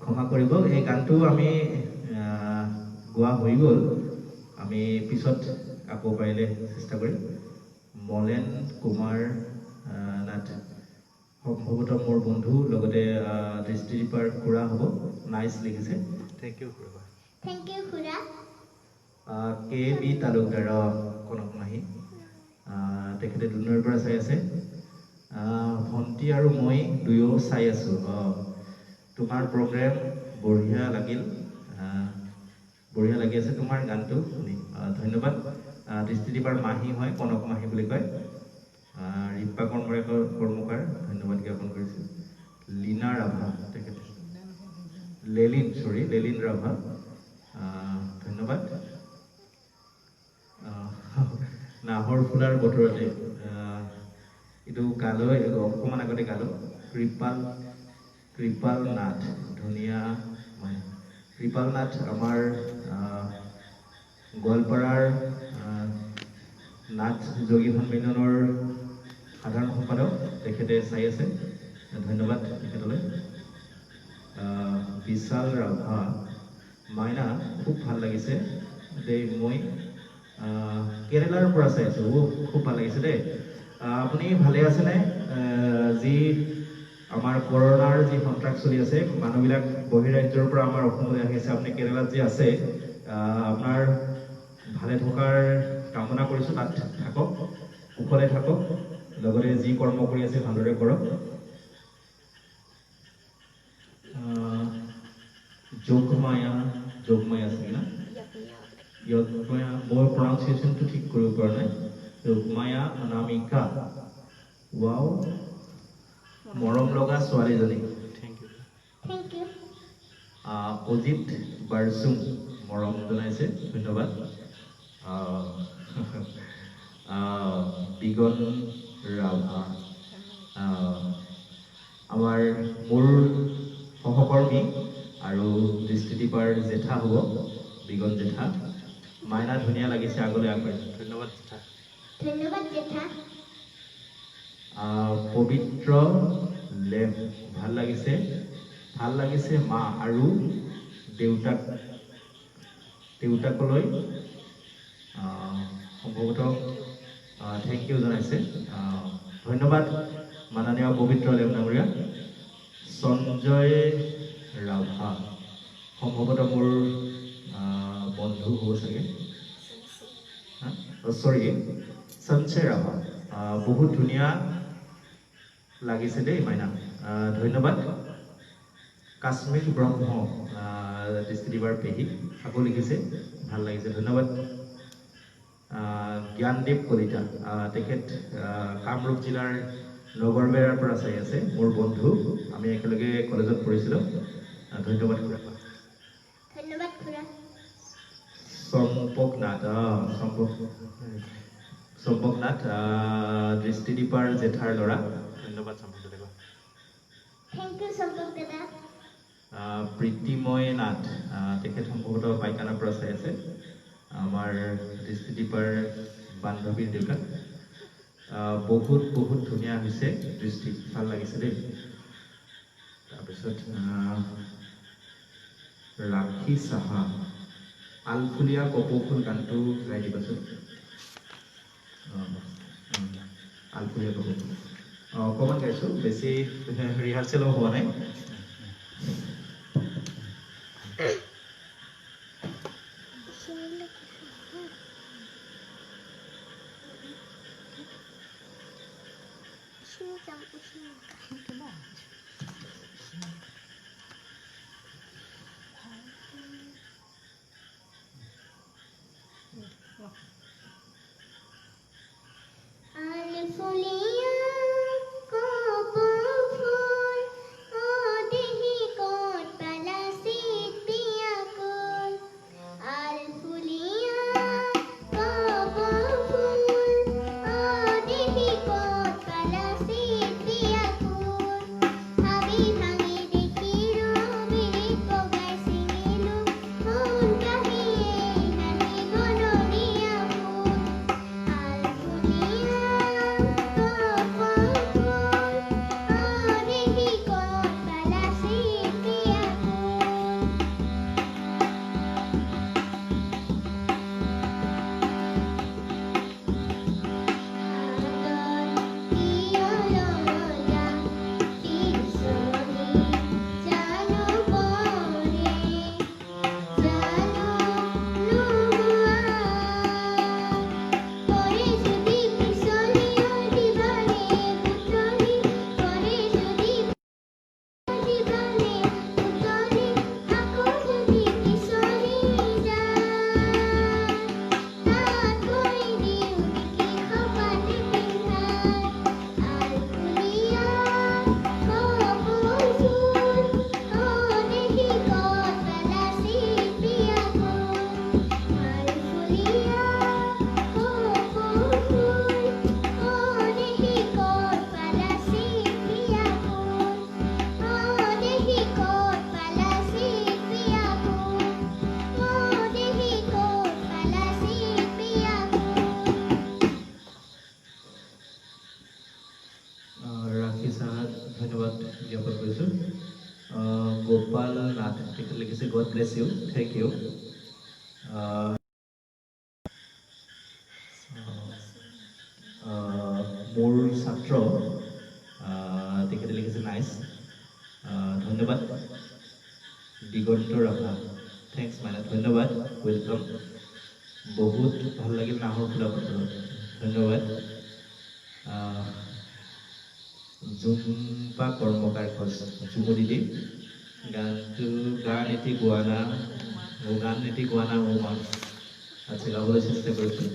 ক্ষমা কৰিব এই গানটো আমি গোৱা হৈ গ'ল আমি পিছত আকৌ পাৰিলে চেষ্টা কৰিম মলেন কুমাৰ নাথ সম্ভৱতঃ মোৰ বন্ধু লগতে দৃষ্টিদীপাৰ খুৰা হ'ব নাইচ লিখিছে থেংক ইউ খুৰা থেংক ইউ খুৰা কে বি তালুকদাৰ কনক মাহী তেখেতে দুনৈৰ পৰা চাই আছে ভণ্টি আৰু মই দুয়ো চাই আছোঁ তোমাৰ প্ৰগ্ৰেম বঢ়িয়া লাগি আছে তোমাৰ গানটো শুনি ধন্যবাদ দৃষ্টিদীপাৰ মাহী হয় কনক মাহী বুলি কয় ৰিম্পা কৰ্মকাৰ ধন্যবাদ জ্ঞাপন কৰিছোঁ লীনা ৰাভা তেখেতে লেলিন ৰাভা ধন্যবাদ নাহৰ ফুলাৰ বতৰতে এইটো গালৈ অকণমান আগতে গালো কৃপাল নাথ ধুনীয়া কৃপাল নাথ আমাৰ গোৱালপাৰাৰ নাথ যোগী সন্মিলনৰ সাধাৰণ সম্পাদক তেখেতে চাই আছে ধন্যবাদ তেখেতলৈ বিশাল ৰাভা মাইনা খুব ভাল লাগিছে দেই মই কেৰেলাৰ পৰা চাই আছোঁ খুব ভাল লাগিছে দেই আপুনি ভালে আছেনে যি আমাৰ কৰোনাৰ যি সন্ত্ৰাস চলি আছে মানুহবিলাক বহিৰাজ্যৰ পৰা আমাৰ অসমলৈ আহিছে আপুনি কেৰেলাত যি আছে আপোনাৰ ভালে থকাৰ কামনা কৰিছোঁ তাত থাকক কুশলে থাকক লগতে যি কৰ্ম কৰি আছে ভালদৰে কৰক যোগমায়া আছে না যোগমায়া মোৰ প্ৰনাউন্সিয়েচনটো ঠিক কৰিব পৰা নাই যোগমায়া অনামিকা ওয়াও মৰম লগা ছোৱালীজনী thank you Thank you. Ajit Barchung মৰম জনাইছে ধন্যবাদ বিগন ৰাভা আমাৰ মোৰ সহকৰ্মী আৰু দৃষ্টিদীপাৰ জেঠা হ'ব বিগন জেঠা মাইনা ধুনীয়া লাগিছে আগলৈ আগবাঢ়ি ধন্যবাদ জেঠা ধন্যবাদ জেঠা পবিত্ৰ লেম ভাল লাগিছে মা আৰু দেউতাকলৈ সম্ভৱতঃ থেংক ইউ জনাইছে ধন্যবাদ মাননীয় পবিত্ৰ লেম ডাঙৰীয়া সঞ্জয় ৰাভা সম্ভৱতঃ মোৰ বন্ধু হ'ব চাগে চৰি সঞ্জয় ৰাভা বহুত ধুনীয়া লাগিছে দেই মাইনা ধন্যবাদ কাশ্মীৰ ব্ৰহ্ম দৃষ্টিদীপাৰ পেহী আকৌ লিখিছে ভাল লাগিছে ধন্যবাদ জ্ঞানদীপ কলিতা তেখেত কামৰূপ জিলাৰ নগৰবেৰাৰ পৰা চাই আছে মোৰ বন্ধু আমি একেলগে কলেজত পঢ়িছিলোঁ ধন্যবাদ খুৰা ধন্যবাদ খুৰা চম্পকনাথ দৃষ্টিদীপাৰ জেঠাৰ ল'ৰা ধন্যবাদ চম্পক দাদা Thank you চম্পক দাদা প্ৰীতিময় নাথ তেখেত সম্ভৱতঃ পাইকানাৰ পৰা চাই আছে আমাৰ দৃষ্টিদীপাৰ বান্ধৱীৰ দেউতাক বহুত ধুনীয়া হৈছে দৃষ্টি ভাল লাগিছে দেই তাৰপিছত ৰাখী চাহা আলফুলীয়া কপৌফুল গানটো গাই দিবাচোন আলফুলীয়া কপৌফুল অকণমান গাইছোঁ বেছি ৰিহাৰ্চেলো হোৱা নাই Gopal Nath, God bless you. Thank you. More Satro, তেখেতে লিখিছে নাইস ধন্যবাদ দিগন্ত ৰাভা থ্যাংকস মানে ধন্যবাদ ওয়েলকাম বহুত ভাল লাগিল নাহৰ ফুলা পথাৰত ধন্যবাদ জুম্পা কৰ্মকাৰ খোজ জুমুদিদি গানটো গান এটি গোৱা না গান এটি গোৱা না মোৰ মন আচ্ছা গাবলৈ চেষ্টা কৰিছোঁ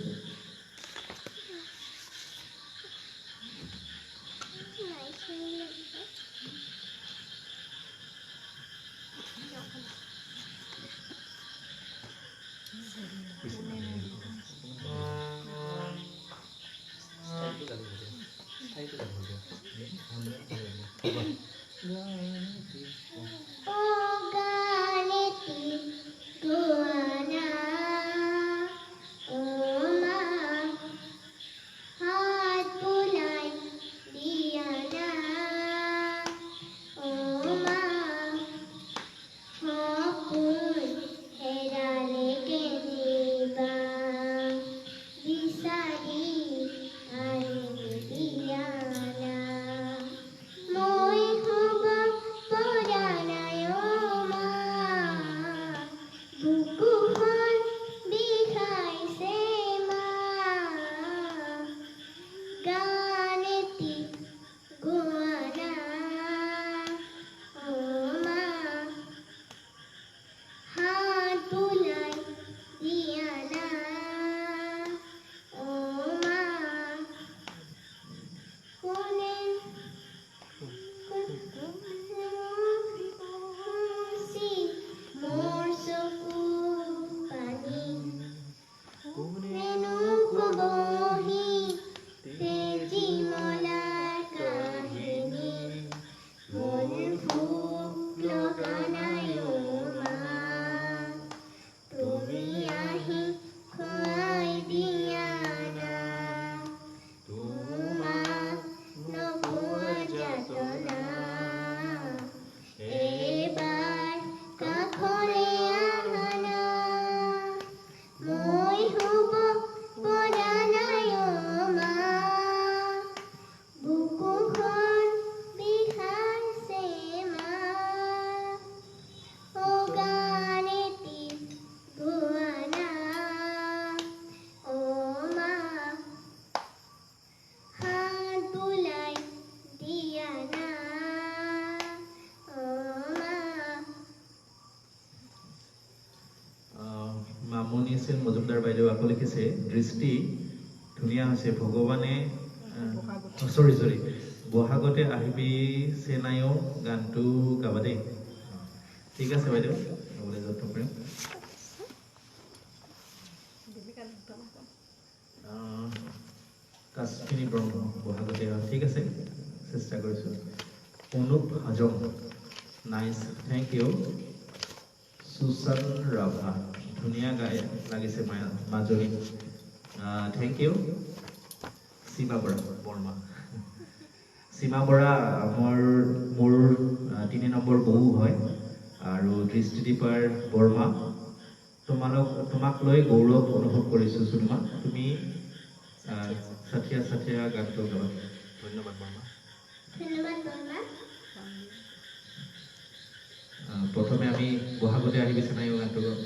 মামনি সেন মজুমদাৰ বাইদেউ আকৌ লিখিছে দৃষ্টি ধুনীয়া হৈছে ভগৱানে সৰি বহাগতে আহিবি চেনাইও গানটো গাবা দেই ঠিক আছে বাইদেউ গাবলৈ যত্ন কৰিম কাশ্মীৰী ব্ৰহ্ম বহাগতে ঠিক আছে চেষ্টা কৰিছোঁ Anup Hajong nice thank you Sushan Rabha ধুনীয়া গাই লাগিছে মাজনী থেংক ইউ সীমা বৰ্মা সীমা বৰা মোৰ 3 নম্বৰ বহু হয় আৰু দৃষ্টিদীপাৰ বৰ্মা তোমাক লৈ গৌৰৱ অনুভৱ কৰিছোঁ সুমা তুমি সাথিয়া গানটো গাবা ধন্যবাদ বৰ্মা প্ৰথমে আমি বহাগতে আহিবি চেনাইও গানটো গাম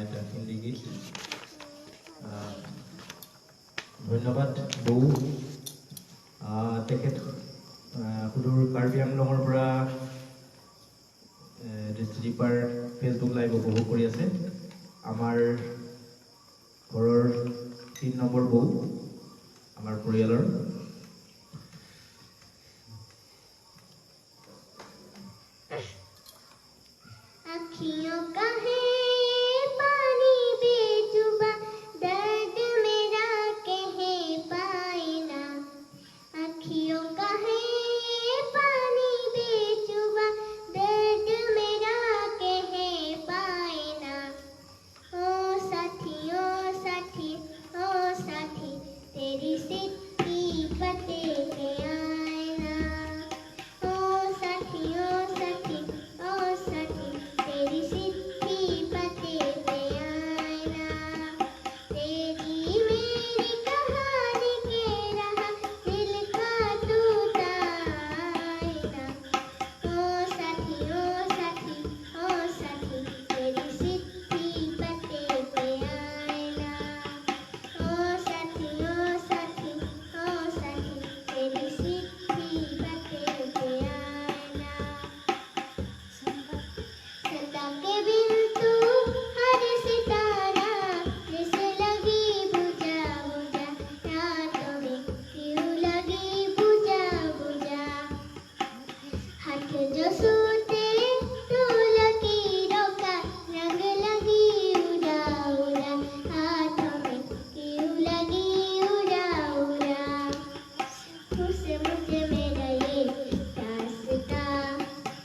এটা হিন্দী গীত ধন্যবাদ বৌ তেখেত সুদূৰ কাৰ্বি আংলঙৰ পৰা দৃষ্টিদীপাৰ ফেচবুক লাইভ উপভোগ কৰি আছে আমাৰ ঘৰৰ 3 নম্বৰ বৌ আমাৰ পৰিয়ালৰ अखियों का है पानी बेजुबा दर्द मेरा कहे पाए ना अखियों का है पानी बेजुबा दर्द मेरा कहे पाए ना ओ साथी तेरी सिद्धि पते के आए ना ओ साथी तेरी सिद्धि पते पे आए ना तेरी मेरी कहानी के रहा दिल का टूटा आईना ओ साथी तेरी सिद्धि पते पे आए ना ओ साथी तेरी सिद्धि पते पे आए ना सदा के बिन तू हर सितारा जैसे लगी बुझा रातों में क्यों लगी बुझा हाथ जो सूते तू लकीरों का रंग लगी उड़ा हाथों में क्यों लगी उड़ा तुझसे मुझे मेरा ये रास्ता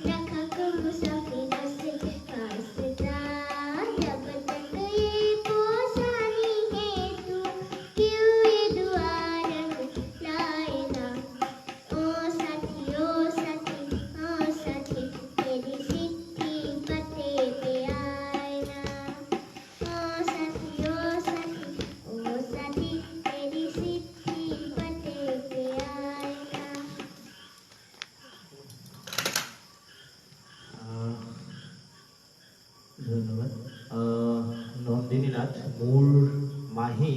रखा मुसाफिर से रास्ता जब तक ये पोसानी है तू क्यों ये दुआ रंग लाए ना ओ साथी तेरी सिद्धि पते पे आए ना ओ साथी तेरी सिद्धि पते पे आए ना ধন্যবাদ নন্দিনী নাথ মোৰ মাহী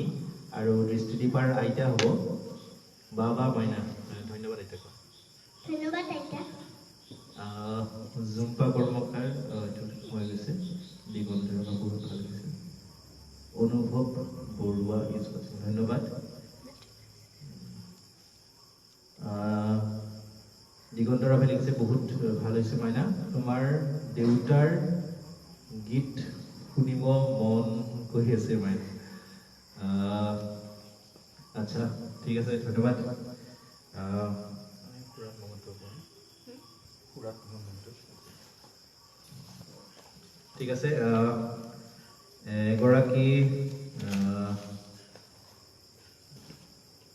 আৰু দৃষ্টিদীপাৰ আইতা হ'ব বাবা মাইনা ধন্যবাদ আইতা কোৱা ধন্যবাদ আইতা জুম্পা কৰ্মকাৰ হৈ গৈছে দিগন্ত বহুত ভাল লাগিছে অনুভৱ বৰুৱা ধন্যবাদ দিগন্ত ৰাভে লিখিছে বহুত ভাল হৈছে মাইনা তোমাৰ দেউতাৰ গীত শুনিব মন কৰি আছে মাইনা আচ্ছা ঠিক আছে ধন্যবাদ ঠিক আছে এগৰাকী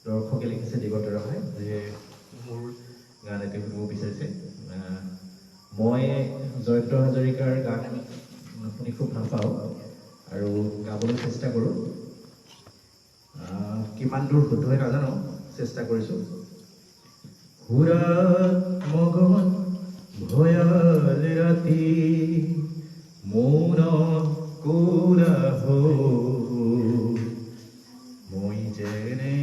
দৰ্শকে লিখিছে দিগন্ত ৰাভে যে মোৰ গান এটি শুনিব বিচাৰিছে মই জয়ন্ত হাজৰিকাৰ গান শুনি খুব ভাল পাওঁ আৰু গাবলৈ চেষ্টা কৰোঁ কিমান দূৰ শুদ্ধ হয় নাজানো চেষ্টা কৰিছোঁ হুৰাত মগন ভয়াল ৰাতি মৌন কোলাহ মই যেনে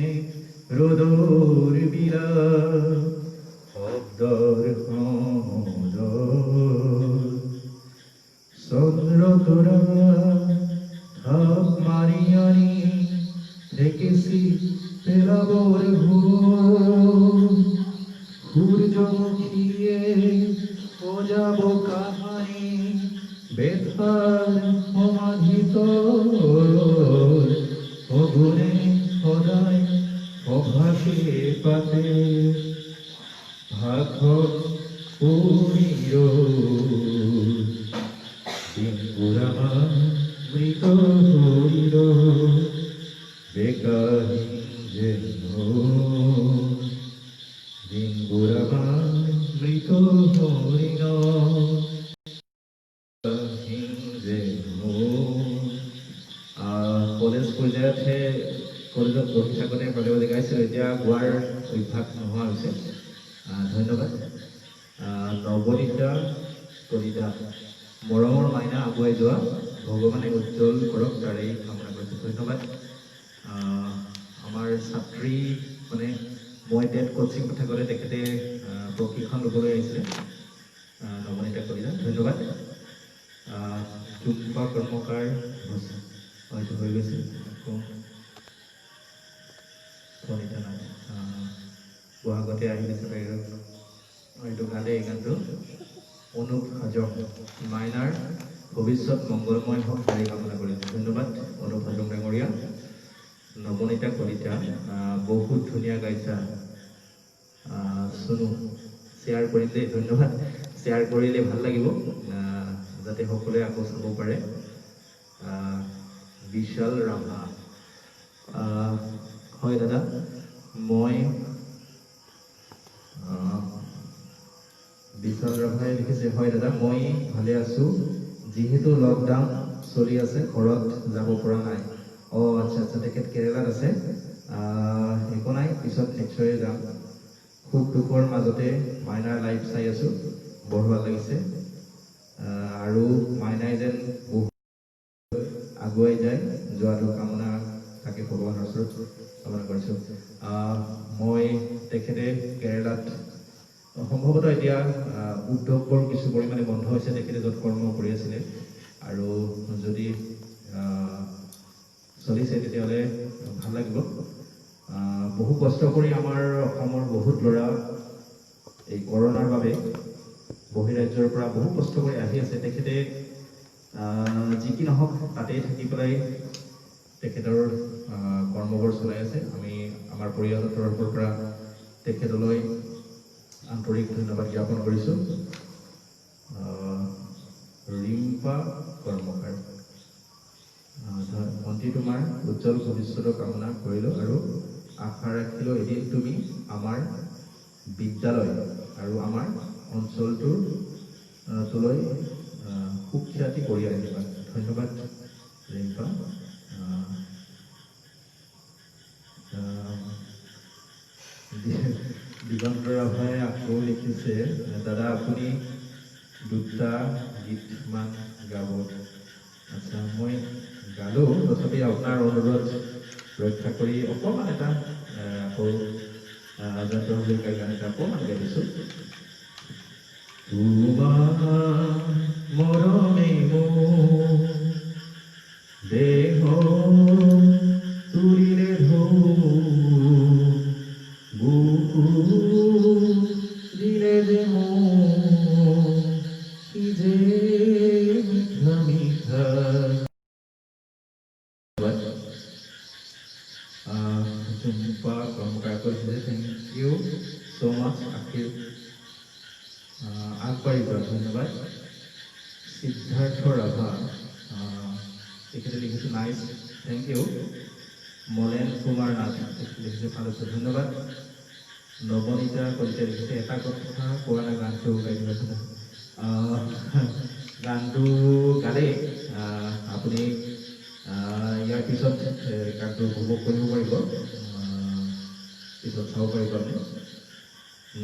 ৰ'দৰ বিৰা শব্দৰ চন্দ্ৰ তৰা থাপ মাৰি আনি দেখেছি পেলাবৰ সূৰ্যমুখীয়ে সজাব কাহানি বেথাৰ সমাধিত সগুণে সদায় অভাসে পাতে ভাষক পূৰ্ণিৰ দিনপুৰামা মৃত শৰীৰ বেকাহীন যেন দিনপুৰামা মৃত শৰীৰ কলেজ পৰ্যায়তহে কলেজত পঢ়ি থাকোঁতে মাজে মাজে গাইছিলোঁ এতিয়া গোৱাৰ অভ্যাস নোহোৱা হৈছে ধন্যবাদ নৱনীতা কলিতা মৰমৰ মাইনা আগুৱাই যোৱা ভগৱানে উজ্জ্বল কৰক তাৰেই কামনা কৰিছোঁ। ধন্যবাদ। আমাৰ ছাত্ৰী মানে মই টেট কোচিং কথা ক'লে তেখেতে প্ৰশিক্ষণ ল'বলৈ আহিছিলে নৱনীতা কলিতা। ধন্যবাদ। চুম্পা কৰ্মকাৰ হয়তো হৈ গৈছে আকৌ প্ৰণীতা নাথ গুৱাহাটীতে আহি গৈছে বাহিৰত এইটো গালে এই গানটো। অনুপ হাজং মাইনাৰ ভৱিষ্যত মংগলময় হওক তাৰে কামনা কৰিছোঁ। ধন্যবাদ অনুপ হাজং ডাঙৰীয়া। নৱনীতা কলিতা বহুত ধুনীয়া গাইছা শুনো শ্বেয়াৰ কৰিম দেই। ধন্যবাদ। শ্বেয়াৰ কৰিলে ভাল লাগিব যাতে সকলোৱে আকৌ চাব পাৰে। বিশাল ৰাভা হয় দাদা মই বিশাল ৰাভাই লিখিছে হয় দাদা মই ভালে আছোঁ যিহেতু লকডাউন চলি আছে ঘৰত যাব পৰা নাই। আচ্ছা আচ্ছা তেখেত কেৰেলাত আছে। একো নাই পিছত নিশ্চয় যাম। সুখ দুখৰ মাজতে মাইনাৰ লাইভ চাই আছোঁ বৰ ভাল লাগিছে আৰু মাইনাই যেন বহুত আগুৱাই যায় যোৱাটো কামনা তাকে ভগৱানৰ ওচৰত কামনা কৰিছোঁ। মই তেখেতে কেৰেলাত সম্ভৱতঃ এতিয়া উদ্যোগবোৰ কিছু পৰিমাণে বন্ধ হৈছে তেখেতে য'ত কৰ্ম কৰি আছিলে আৰু যদি চলিছে তেতিয়াহ'লে ভাল লাগিব। বহু কষ্ট কৰি আমাৰ অসমৰ বহুত ল'ৰা এই কৰোণাৰ বাবে বহিৰাজ্যৰ পৰা বহু কষ্ট কৰি আহি আছে। তেখেতে যি কি নহওক তাতেই থাকি পেলাই তেখেতৰ কৰ্মবোৰ চলাই আছে। আমি আমাৰ পৰিয়ালৰ তৰফৰ পৰা তেখেতলৈ আন্তৰিক ধন্যবাদ জ্ঞাপন কৰিছোঁ। ৰিম্পা কৰ্মকাৰ ভণ্টি তোমাৰ উজ্জ্বল ভৱিষ্যতৰ কামনা কৰিলোঁ আৰু আশা ৰাখিলোঁ এদিন তুমি আমাৰ বিদ্যালয় আৰু আমাৰ অঞ্চলটোলৈ সুখ্যাতি কঢ়িয়াই আনিবা। ধন্যবাদ ৰিম্পা। দিগন্ত ৰাভাই আকৌ লিখিছে দাদা আপুনি দুটা গীতমান গাব। আচ্ছা মই গালোঁ তথাপি আপোনাৰ অনুৰোধ ৰক্ষা কৰি অকণমান এটা আকৌ জয়ন্ত হাজৰিকাৰ গান এটা অকণমান গাই দিছোঁ। তোমাৰ মৰমে মোৰ দেহ তুলিলে বুকু দিলে যে কি যে মিঠা মিঠা। চুম্পা কৰ্মকাৰ কৰিছে থেংক ইউ ছ' মাছ আশীৰ আগবাঢ়ি যোৱা। ধন্যবাদ। সিদ্ধাৰ্থ ৰাভা তেখেতে লিখিছে nice thank you. Malen Kumar Nath তেখেতে লিখিছে ভাল আছে ধন্যবাদ। নৱনীতা কলিতা লিখিছে এটা কথা কোৱা নাই গানটো গাই দিব। গানটো গালেই আপুনি ইয়াৰ পিছত গানটো উপভোগ কৰিব পাৰিব পিছত চাব পাৰিব আপুনি।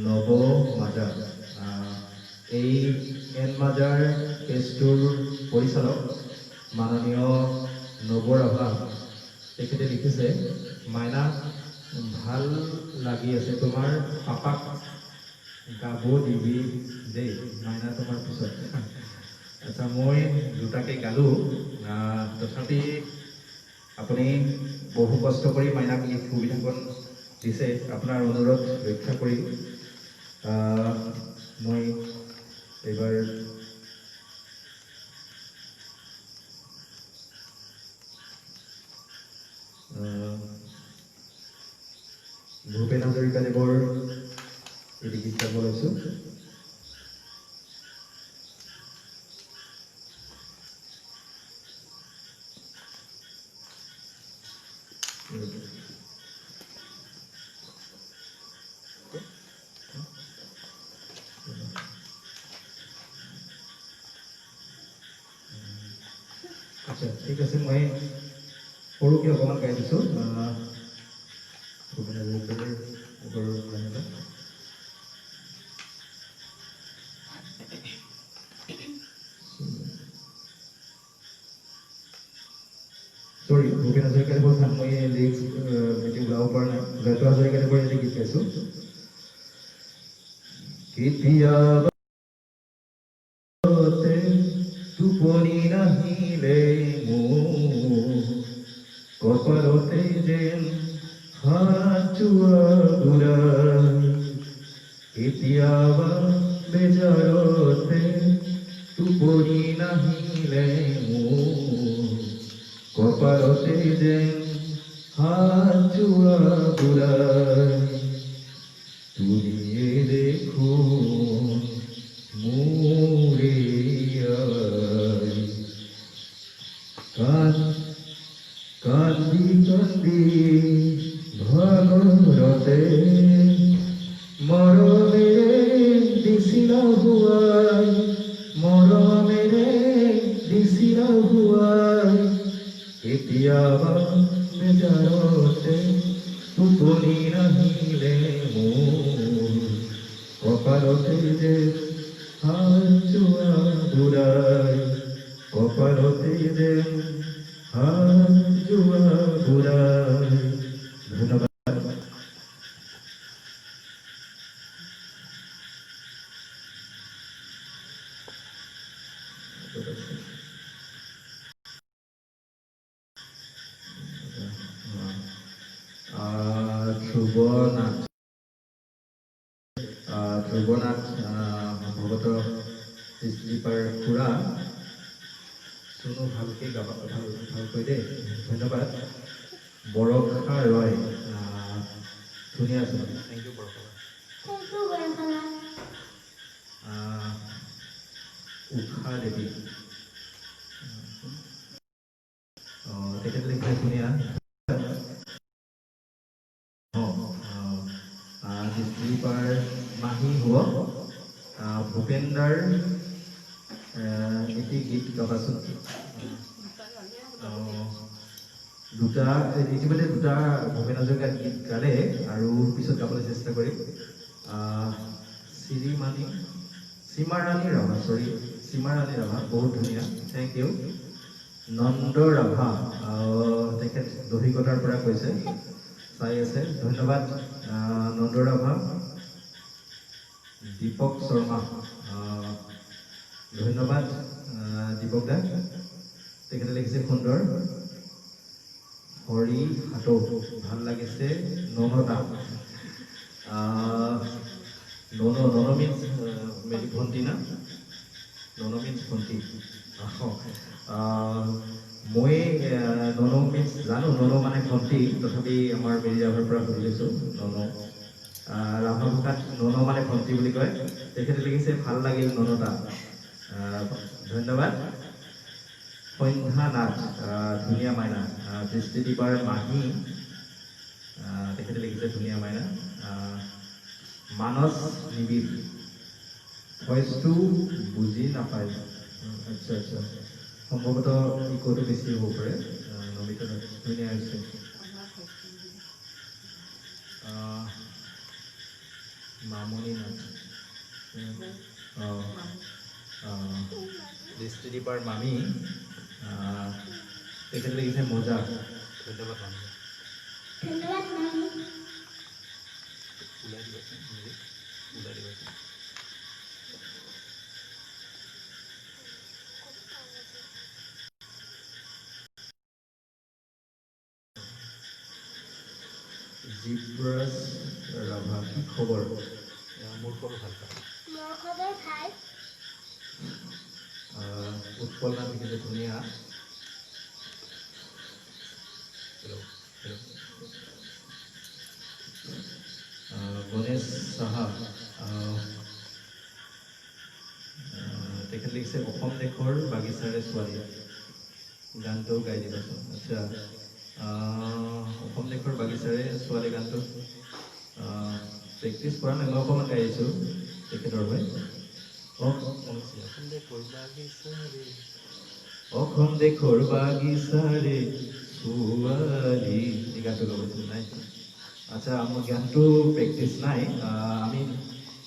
নৱ মাজাৰ এই এন মাজাৰ পেজটোৰ পৰিচালক মাননীয় নৱ ৰাভা তেখেতে লিখিছে মাইনা ভাল লাগি আছে তোমাৰ পাপাক গাব দিবি দেই মাইনা তোমাৰ পিছত। আচ্ছা মই দুটাকে গালোঁ তথাপি আপুনি বহু কষ্ট কৰি মাইনাক এই সুবিধাকণ দিছে আপোনাৰ অনুৰোধ ৰক্ষা কৰি মই এইবাৰ ভূপেন হাজৰিকাদেৱৰ এটি গীত গাব লৈছোঁ। আচ্ছা ঠিক আছে মই সৰুকৈ অকণমান গাই দিছোঁ। ভূপেন হাজৰিকাৰ ওপৰৰ গান সৰি ভূপেন হাজৰিকাদেৱৰ গান মই লিৰিক্স এতিয়া ওলাব পৰা নাই ভূপেন হাজৰিকাদেৱৰ এটা গীত গাইছোঁ কেতিয়াবা টোপনি নাহিলে মোৰ কপালতে যেন হাত যোৱা ঘূৰাই কেতিয়াবা বেজাৰতে টোপনি নাহিলে মোৰ কপালতে যেন হাত যোৱা ঘূৰাই তুমিয়ে দেখোন মোৰে আই কান্দি কান্দি ভাগৰতে মৰমেৰে দিছিলা হুৱাই মৰমেৰে দিছিলা হুৱাই কেতিয়াবা বেজাৰতে টোপনি নাহিলে মোৰ কপালতে যে হাত যোৱা ঘূৰাই কপালতে যে হাত যোৱা ঘূৰাই ধন্যবাদ ধ্ৰুৱনাথ ভগত দীপাৰ খুৰা শুনো ভালকৈ গাবা ভালকৈ দেই ধন্যবাদ বৰষা ৰয় ধুনীয়া আছে থেংক ইউ বৰষা উষা দেৱী তেখেত লিখে ধুনীয়া দীপাৰ মাহী হ'ব ভূপেন্দাৰ এটি গীত গাবাচোন দুটা ইতিমধ্যে দুটা ভূপেন হাজৰিকাৰ গীত গালে আৰু পিছত গাবলৈ চেষ্টা কৰিম সীমাৰাণী ৰাভা বহুত ধুনীয়া থেংক ইউ নন্দ ৰাভা তেখেত দহিকতাৰ পৰা কৈছে চাই আছে ধন্যবাদ নন্দ ৰাভা দীপক শৰ্মা ধন্যবাদ দীপক দা তেখেতে লিখিছে সুন্দৰ হৰি হাতৌ ভাল লাগিছে ননদা নন মিন্স মেৰি ভণ্টি না নন মিন্স ভণ্টি মই নন মিন্স জানো নন মানে ভণ্টি তথাপি আমাৰ মেৰি ৰাভাৰ পৰা সুধিছোঁ নন ৰাভা ভাষাত নন মানে ভণ্টি বুলি কয় তেখেতে লিখিছে ভাল লাগিল ননদা ধন্যবাদ সন্ধ্যা নাথ ধুনীয়া মাইনা দৃষ্টিদীপাৰ মাহী তেখেতে লিখিছে ধুনীয়া মাইনা মানস নিবিড় ভইচটো বুজি নাপায় আচ্ছা আচ্ছা সম্ভৱতঃ ইকোটো বেছি হ'ব পাৰে নমিতা ধুনীয়া হৈছে মামনি নাথ দৃষ্টিদীপাৰ মামী তেখেতে লিখিছে মজা ধন্যবাদ মামী ধন্যবাদ মামী ওলাই দিবাচোন ওলাই দিবাচোন জীৱৰাজ ৰাভা কি খবৰ মোৰ খবৰ ভাল পায় মোৰ খবৰ ভাল উৎপল নাথ লিখিছে ধুনীয়া গণেশ সাহা তেখেত লিখিছে অসম দেশৰ বাগিচাৰে ছোৱালী গানটো গাই দিবাচোন আচ্ছা অসম দেশৰ বাগিচাৰে ছোৱালী গানটো প্ৰেক্টিছ কৰা নাই মই অকণমান গাই আহিছোঁ তেখেতৰ হৈ অসম দেশৰ বাগিচাৰে ছোৱালী এই গানটো গাবচোন নাই আচ্ছা মোৰ গানটো প্ৰেক্টিছ নাই আমি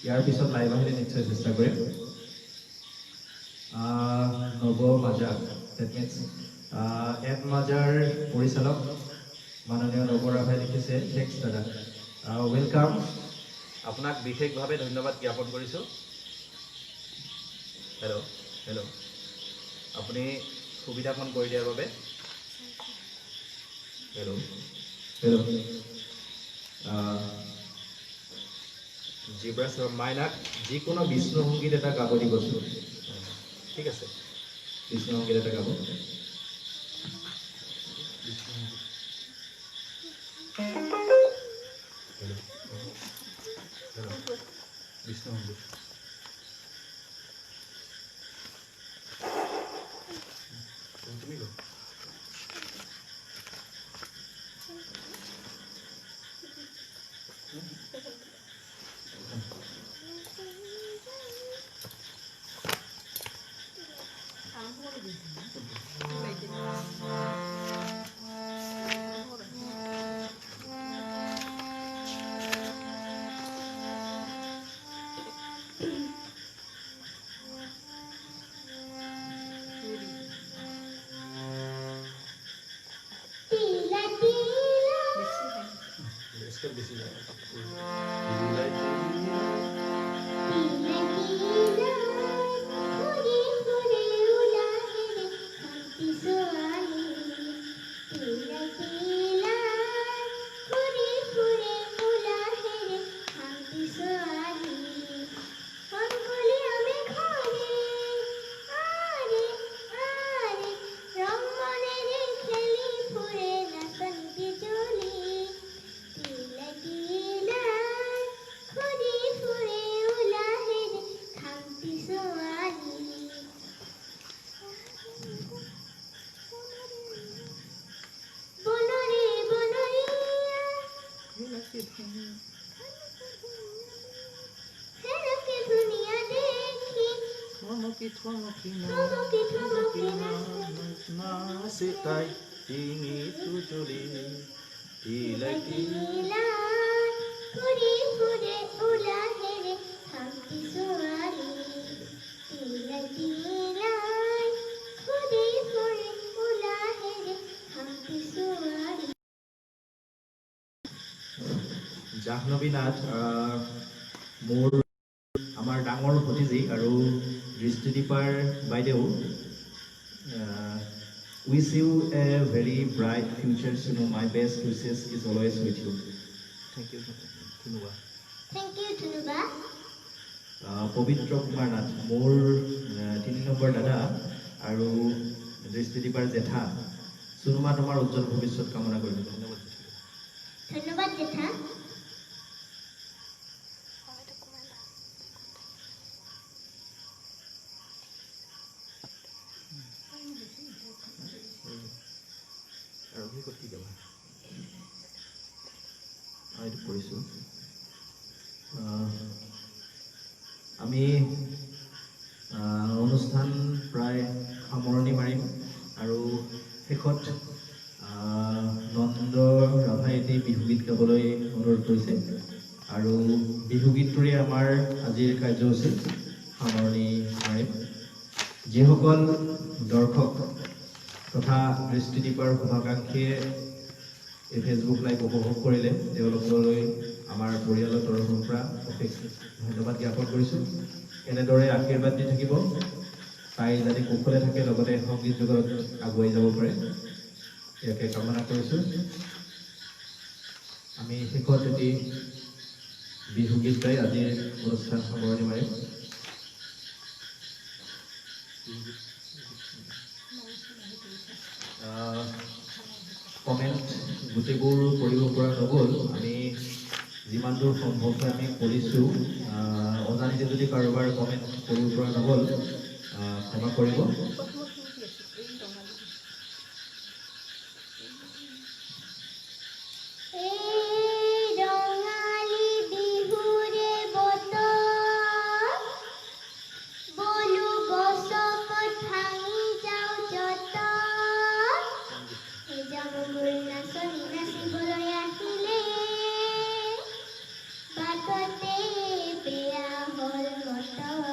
ইয়াৰ পিছত লাইভ আহিলে নিশ্চয় চেষ্টা কৰিম নৱ মাজা ডেট মিনছ এড মাজাৰ পৰিচালক মাননীয় নৱৰাভাই লিখিছে থেংকছ দাদা ৱেলকাম আপোনাক বিশেষভাৱে ধন্যবাদ জ্ঞাপন কৰিছোঁ হেল্ল' হেল্ল' আপুনি সুবিধাকণ কৰি দিয়াৰ বাবে হেল্ল' হেল্ল' জিব্ৰাছ মাইনাক যিকোনো বিষ্ণু সংগীত এটা গাব দিবচোন ঠিক আছে বিষ্ণু সংগীত এটা গাব বিষ্ণু সংগীত তুমি গো তিলা তিলা इसका बेसी जाएगा তিলা তিলা ফুৰে ফুৰে ওলাহেৰে শান্তি ছোৱালী তিলা তিলা ফুৰে ফুৰে ওলাহেৰে শান্তি ছোৱালী সকলোৱে আমি ঘৰে আৰে আৰে ৰং মনেৰে খেলি ফুৰে নাচন্তি জলি তিলা তিলা ফুৰি ফুৰে ওলাহেৰে শান্তি ছোৱালী বনৰে বনৰীয়া হেনকে ধুনীয়া দেখি থমকি থমকি থমকি থমকি নাচে তাই ডিঙিটো জ্বলি তিলাকি তিলা ফুৰি ফুৰে ওলাহেৰে শান্তি ছোৱালী তিলা তিলা ফুৰি ফুৰে ওলাহেৰে শান্তি ছোৱালী জাহ্নৱী নাথ মোৰ আমাৰ ডাঙৰ ভতিজী আৰু দৃষ্টিদীপাৰ বাইদেউ wish you a very bright future চিনো my best wishes is always with you thank you ধন্যবাদ থেংক ইউ ধুনুবা পবিত্ৰ কুমাৰ নাথ মোৰ ৩ নম্বৰ দাদা আৰু দৃষ্টিদীপাৰ জেঠা চুনুমা তোমাৰ উজ্জ্বল ভৱিষ্যত কামনা কৰিলোঁ ধন্যবাদ ধন্যবাদ জেঠা আৰু কি ক'ত কি যাবা এইটো কৰিছোঁ আমি অনুষ্ঠান প্ৰায় সামৰণি মাৰিম আৰু শেষত নন্দ ৰাভাই এটি বিহুগীত গাবলৈ অনুৰোধ কৰিছে আৰু বিহুগীতটোৰে আমাৰ আজিৰ কাৰ্যসূচী সামৰণি মাৰিম যিসকল দৰ্শক তথা দৃষ্টিদীপাৰ শুভাকাংক্ষীয়ে এই ফেচবুক লাইভ উপভোগ কৰিলে তেওঁলোকলৈ আমাৰ পৰিয়ালৰ তৰফৰ পৰা অশেষ ধন্যবাদ জ্ঞাপন কৰিছোঁ এনেদৰে আশীৰ্বাদ দি থাকিব তাই যাতে কুশলে থাকে লগতে সংগীত জগতত আগুৱাই যাব পাৰে ইয়াকে কামনা কৰিছোঁ আমি শেষত এটি বিহুগীত গাই আজিৰ অনুষ্ঠান সামৰণি মাৰিম কমেণ্ট গোটেইবোৰ কৰিব পৰা নগ'ল আমি যিমান দূৰ সম্ভৱ হয় আমি কৰিছোঁ অজানিতে যদি কাৰোবাৰ কমেণ্ট কৰিব পৰা নগ'ল ক্ষমা কৰিব এই ৰঙালী বিহুৰে বতৰ বলো গছকত ভাঙি যাওঁ যত জামুগুৰি নাচনী নাচিবলৈ আহিলে বাটতে বেয়া হ'ল বতৰ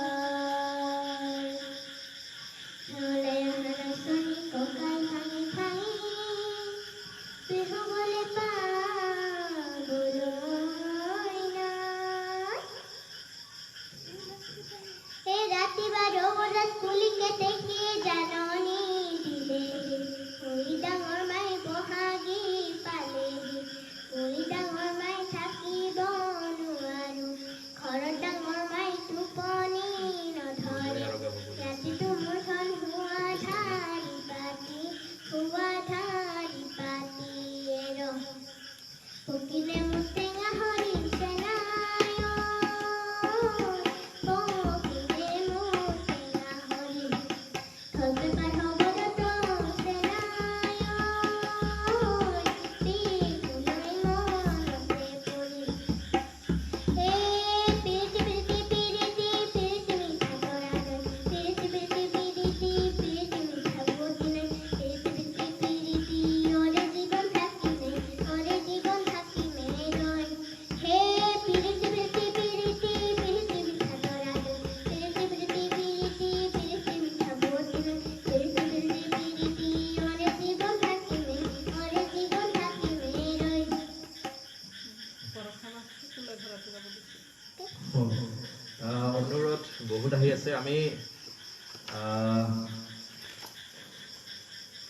আছে আমি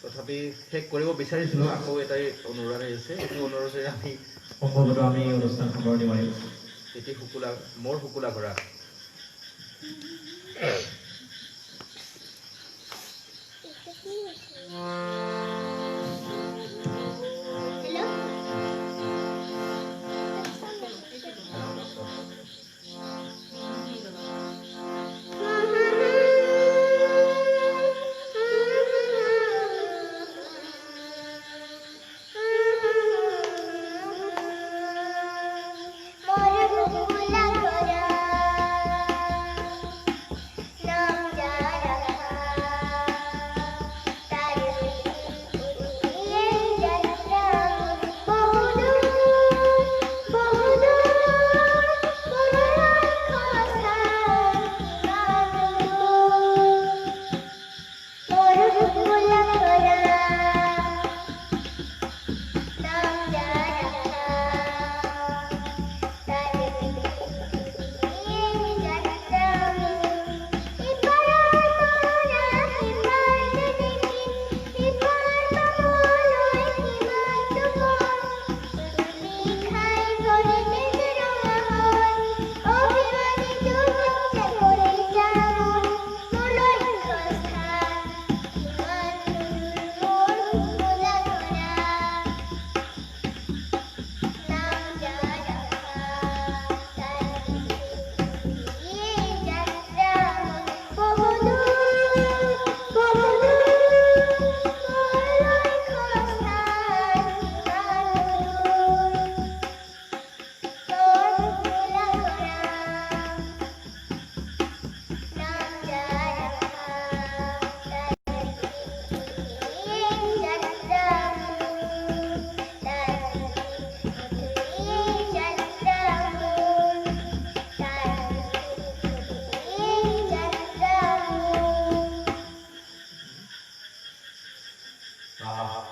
তথাপি শেষ কৰিব বিচাৰিছিলোঁ আকৌ এটাই অনুৰোধ আহিছে এইটো অনুৰোধেৰে আমি সম্ভৱতঃ আমি অনুষ্ঠান সামৰণি মাৰিম এটি মোৰ শুকুলা ঘোঁৰা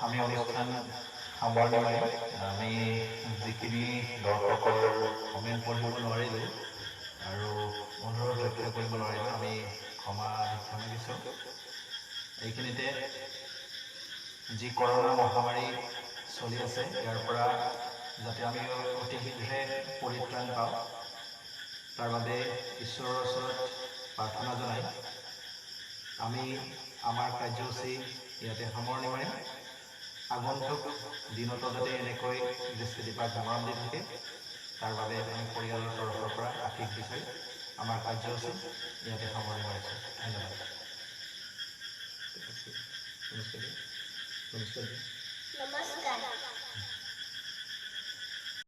আমি অনুষ্ঠান সামৰণি মাৰিম আমি যিখিনি দৰ্শকৰ কমেণ্ট পঢ়িব নোৱাৰিলোঁ আৰু অনুৰোধ ৰক্ষা কৰিব নোৱাৰিলোঁ আমি ক্ষমা মাগিছোঁ এইখিনিতে যি কৰোনা মহামাৰী চলি আছে ইয়াৰ পৰা যাতে আমি অতি শীঘ্ৰে পৰিত্ৰাণ পাওঁ তাৰ বাবে ঈশ্বৰৰ ওচৰত প্ৰাৰ্থনা জনাই আমি আমাৰ কাৰ্যসূচী ইয়াতে সামৰণি মাৰিম আগন্তুক দিনতো যাতে এনেকৈ দৃষ্টিদীপাক মৰম দি থাকে তাৰ বাবে আমি পৰিয়ালৰ তৰফৰ পৰা আশীষ বিচাৰি আমাৰ কাৰ্যসূচী ইয়াতে সামৰণি মাৰিছোঁ ধন্যবাদ নমস্কাৰ